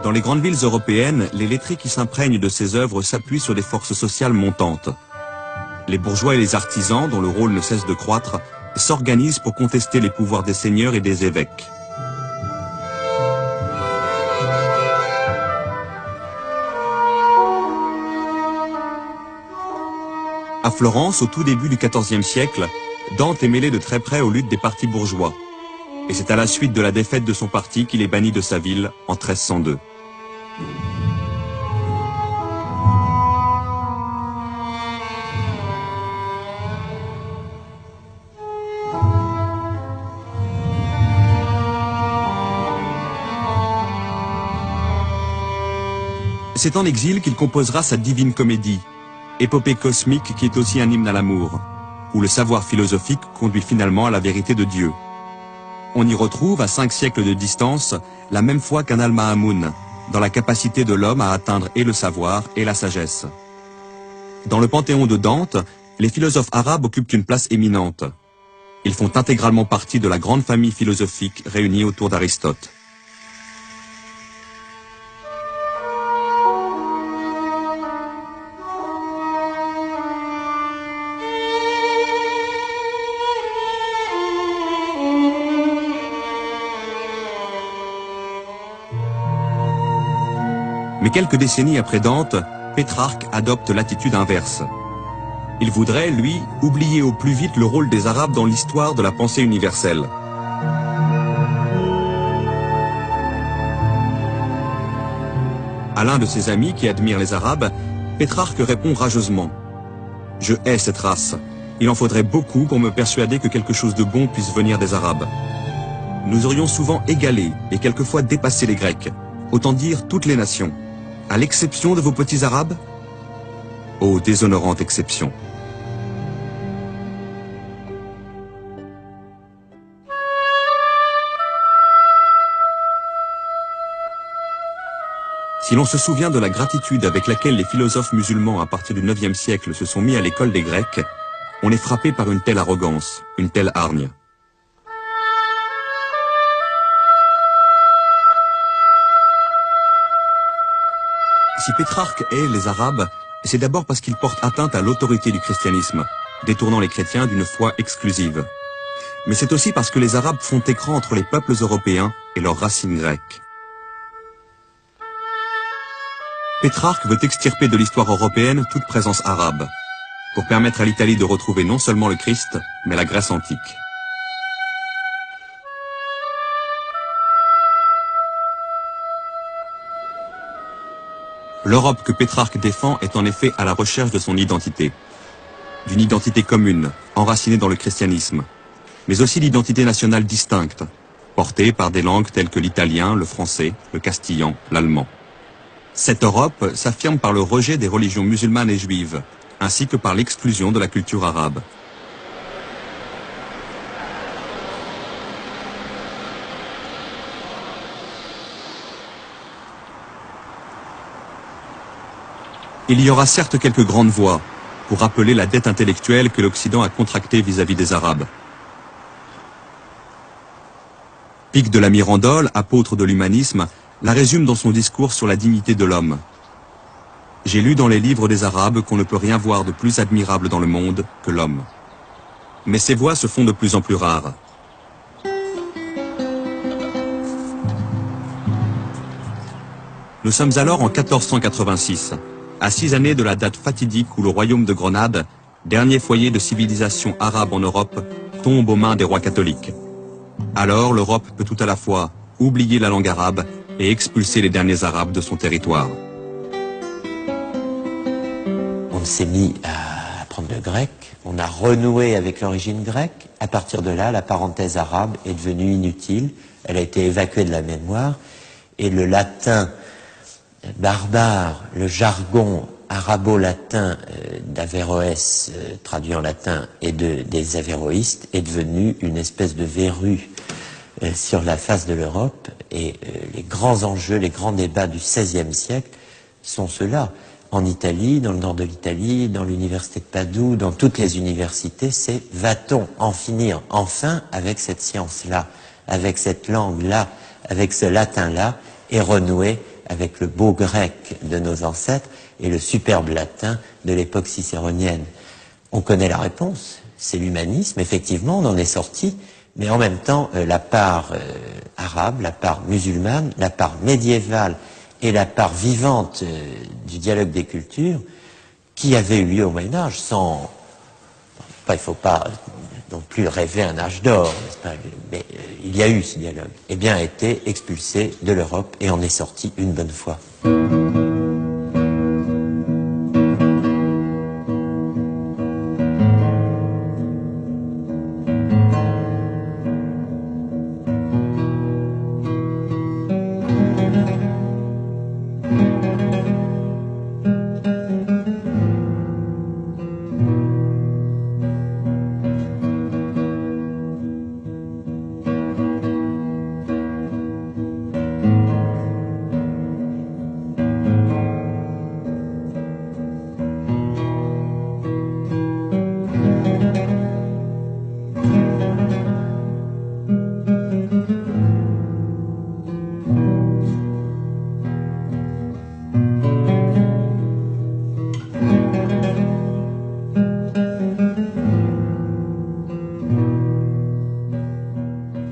Dans les grandes villes européennes, les lettrés qui s'imprègnent de ces œuvres s'appuient sur des forces sociales montantes. Les bourgeois et les artisans, dont le rôle ne cesse de croître, s'organisent pour contester les pouvoirs des seigneurs et des évêques. À Florence, au tout début du XIVe siècle, Dante est mêlé de très près aux luttes des partis bourgeois. Et c'est à la suite de la défaite de son parti qu'il est banni de sa ville en 1302. C'est en exil qu'il composera sa Divine Comédie, épopée cosmique qui est aussi un hymne à l'amour, où le savoir philosophique conduit finalement à la vérité de Dieu. On y retrouve, à 5 siècles de distance, la même foi qu'un Al-Ma'amoun, dans la capacité de l'homme à atteindre et le savoir et la sagesse. Dans le panthéon de Dante, les philosophes arabes occupent une place éminente. Ils font intégralement partie de la grande famille philosophique réunie autour d'Aristote. Mais quelques décennies après Dante, Pétrarque adopte l'attitude inverse. Il voudrait, lui, oublier au plus vite le rôle des Arabes dans l'histoire de la pensée universelle. À l'un de ses amis qui admire les Arabes, Pétrarque répond rageusement « Je hais cette race. Il en faudrait beaucoup pour me persuader que quelque chose de bon puisse venir des Arabes. Nous aurions souvent égalé et quelquefois dépassé les Grecs, autant dire toutes les nations. À l'exception de vos petits Arabes? Ô déshonorante exception. Si l'on se souvient de la gratitude avec laquelle les philosophes musulmans à partir du IXe siècle se sont mis à l'école des Grecs, on est frappé par une telle arrogance, une telle hargne. Si Pétrarque hait les Arabes, c'est d'abord parce qu'ils portent atteinte à l'autorité du christianisme, détournant les chrétiens d'une foi exclusive. Mais c'est aussi parce que les Arabes font écran entre les peuples européens et leurs racines grecques. Pétrarque veut extirper de l'histoire européenne toute présence arabe, pour permettre à l'Italie de retrouver non seulement le Christ, mais la Grèce antique. L'Europe que Pétrarque défend est en effet à la recherche de son identité. D'une identité commune, enracinée dans le christianisme, mais aussi d'identité nationale distincte, portée par des langues telles que l'italien, le français, le castillan, l'allemand. Cette Europe s'affirme par le rejet des religions musulmanes et juives, ainsi que par l'exclusion de la culture arabe. Il y aura certes quelques grandes voix pour rappeler la dette intellectuelle que l'Occident a contractée vis-à-vis des Arabes. Pic de la Mirandole, apôtre de l'humanisme, la résume dans son discours sur la dignité de l'homme. J'ai lu dans les livres des Arabes qu'on ne peut rien voir de plus admirable dans le monde que l'homme. Mais ces voix se font de plus en plus rares. Nous sommes alors en 1486. À 6 années de la date fatidique où le royaume de Grenade, dernier foyer de civilisation arabe en Europe, tombe aux mains des rois catholiques. Alors l'Europe peut tout à la fois oublier la langue arabe et expulser les derniers Arabes de son territoire. s'est mis à apprendre le grec, on a renoué avec l'origine grecque. À partir de là, la parenthèse arabe est devenue inutile, elle a été évacuée de la mémoire, et le latin barbare, le jargon arabo-latin d'Averroès, traduit en latin, et des avéroïstes, est devenu une espèce de verrue sur la face de l'Europe, et les grands enjeux, les grands débats du XVIe siècle sont ceux-là. En Italie, dans le nord de l'Italie, dans l'université de Padoue, dans toutes les universités, c'est va-t-on en finir enfin avec cette science-là, avec cette langue-là, avec ce latin-là, et renouer avec le beau grec de nos ancêtres et le superbe latin de l'époque cicéronienne. On connaît la réponse, c'est l'humanisme, effectivement, on en est sorti, mais en même temps, la part arabe, la part musulmane, la part médiévale et la part vivante du dialogue des cultures qui avait eu lieu au Moyen-Âge, sans... il ne faut pas non plus rêver un âge d'or, n'est-ce pas, mais il y a eu ce dialogue, eh bien, a été expulsé de l'Europe et en est sorti une bonne fois.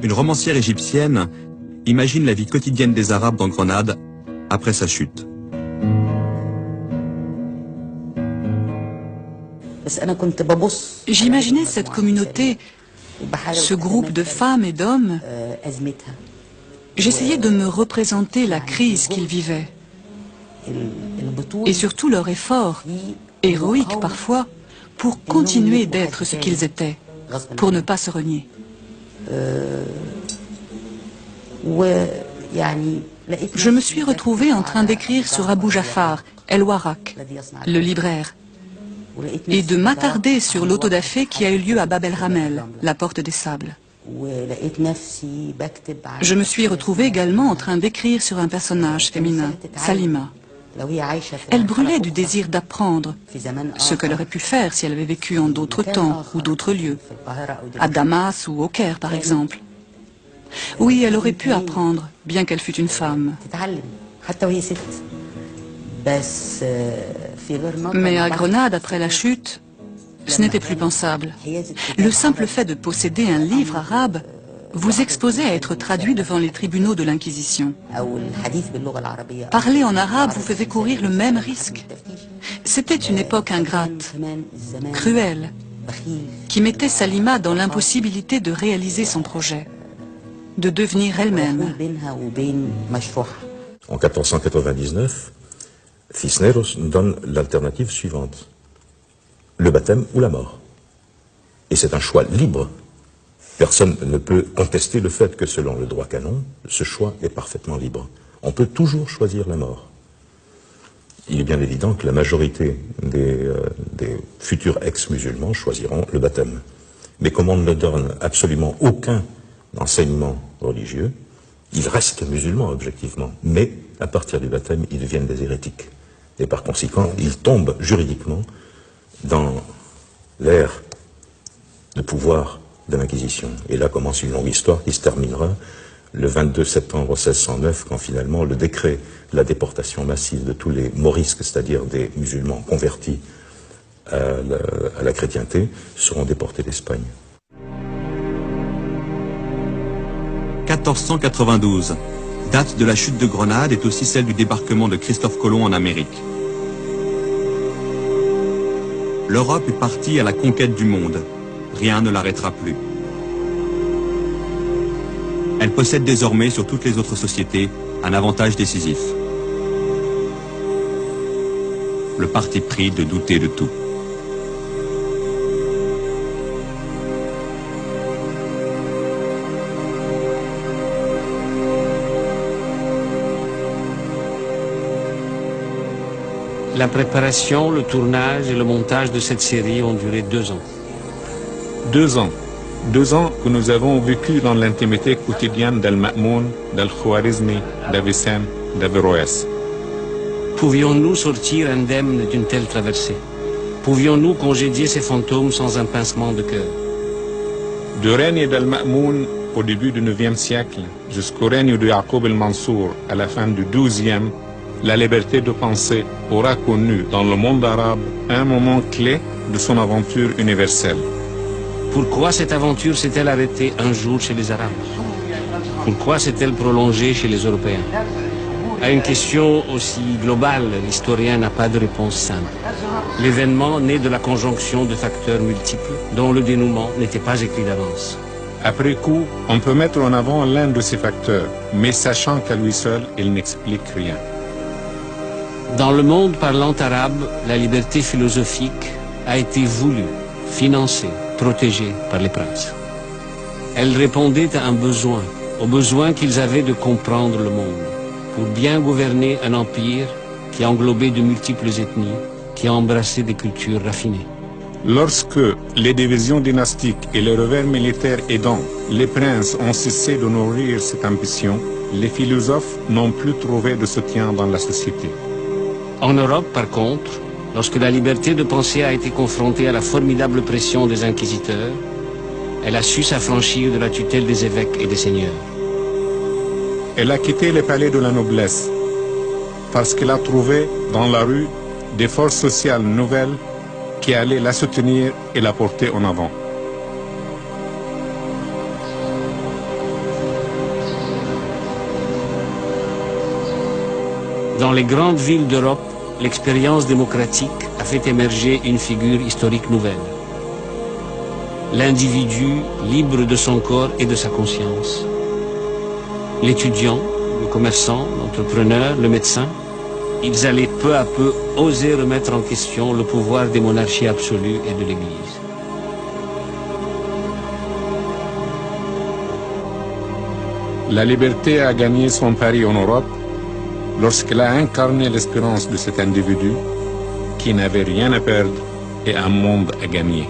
Une romancière égyptienne imagine la vie quotidienne des Arabes dans Grenade après sa chute. J'imaginais cette communauté, ce groupe de femmes et d'hommes. J'essayais de me représenter la crise qu'ils vivaient. Et surtout leur effort, héroïque parfois, pour continuer d'être ce qu'ils étaient, pour ne pas se renier. Je me suis retrouvée en train d'écrire sur Abou Jafar, El-Warraq, le libraire, et de m'attarder sur l'autodafé qui a eu lieu à Bab el-Ramel, la porte des sables. Je me suis retrouvée également en train d'écrire sur un personnage féminin, Salima. Elle brûlait du désir d'apprendre, ce qu'elle aurait pu faire si elle avait vécu en d'autres temps ou d'autres lieux, à Damas ou au Caire par exemple. Oui, elle aurait pu apprendre, bien qu'elle fût une femme. Mais à Grenade, après la chute, ce n'était plus pensable. Le simple fait de posséder un livre arabe vous exposait à être traduit devant les tribunaux de l'Inquisition. Parler en arabe vous faisait courir le même risque. C'était une époque ingrate, cruelle, qui mettait Salima dans l'impossibilité de réaliser son projet, de devenir elle-même. En 1499, Cisneros donne l'alternative suivante: le baptême ou la mort. Et c'est un choix libre. Personne ne peut contester le fait que selon le droit canon, ce choix est parfaitement libre. On peut toujours choisir la mort. Il est bien évident que la majorité des futurs ex-musulmans choisiront le baptême. Mais comme on ne donne absolument aucun enseignement religieux, ils restent musulmans objectivement. Mais à partir du baptême, ils deviennent des hérétiques. Et par conséquent, ils tombent juridiquement dans l'ère de pouvoir de l'Inquisition. Et là commence une longue histoire qui se terminera le 22 septembre 1609, quand finalement le décret de la déportation massive de tous les morisques, c'est-à-dire des musulmans convertis à la chrétienté, seront déportés d'Espagne. 1492, date de la chute de Grenade, est aussi celle du débarquement de Christophe Colomb en Amérique. L'Europe est partie à la conquête du monde. Rien ne l'arrêtera plus. Elle possède désormais sur toutes les autres sociétés un avantage décisif. le parti pris de douter de tout. La préparation, le tournage et le montage de cette série ont duré 2 ans. 2 ans. 2 ans que nous avons vécu dans l'intimité quotidienne d'Al-Ma'moun, d'Al-Khwarizmi, d'Avicenne, d'Averroès. Pouvions-nous sortir indemnes d'une telle traversée? Pouvions-nous congédier ces fantômes sans un pincement de cœur? Du règne d'Al-Ma'moun au début du 9e siècle jusqu'au règne de Yaqub el-Mansour à la fin du 12e, la liberté de penser aura connu dans le monde arabe un moment clé de son aventure universelle. Pourquoi cette aventure s'est-elle arrêtée un jour chez les Arabes? Pourquoi s'est-elle prolongée chez les Européens? À une question aussi globale, l'historien n'a pas de réponse simple. L'événement naît de la conjonction de facteurs multiples dont le dénouement n'était pas écrit d'avance. Après coup, on peut mettre en avant l'un de ces facteurs, mais sachant qu'à lui seul, il n'explique rien. Dans le monde parlant arabe, la liberté philosophique a été voulue, financée, protégée par les princes. Elle répondait à un besoin, au besoin qu'ils avaient de comprendre le monde, pour bien gouverner un empire qui englobait de multiples ethnies, qui embrassait des cultures raffinées. Lorsque les divisions dynastiques et les revers militaires aidant, les princes ont cessé de nourrir cette ambition, les philosophes n'ont plus trouvé de soutien dans la société. En Europe, par contre, lorsque la liberté de penser a été confrontée à la formidable pression des inquisiteurs, elle a su s'affranchir de la tutelle des évêques et des seigneurs. Elle a quitté les palais de la noblesse parce qu'elle a trouvé dans la rue des forces sociales nouvelles qui allaient la soutenir et la porter en avant. Dans les grandes villes d'Europe, l'expérience démocratique a fait émerger une figure historique nouvelle. L'individu libre de son corps et de sa conscience. L'étudiant, le commerçant, l'entrepreneur, le médecin, ils allaient peu à peu oser remettre en question le pouvoir des monarchies absolues et de l'Église. La liberté a gagné son pari en Europe lorsqu'elle a incarné l'espérance de cet individu qui n'avait rien à perdre et un monde à gagner.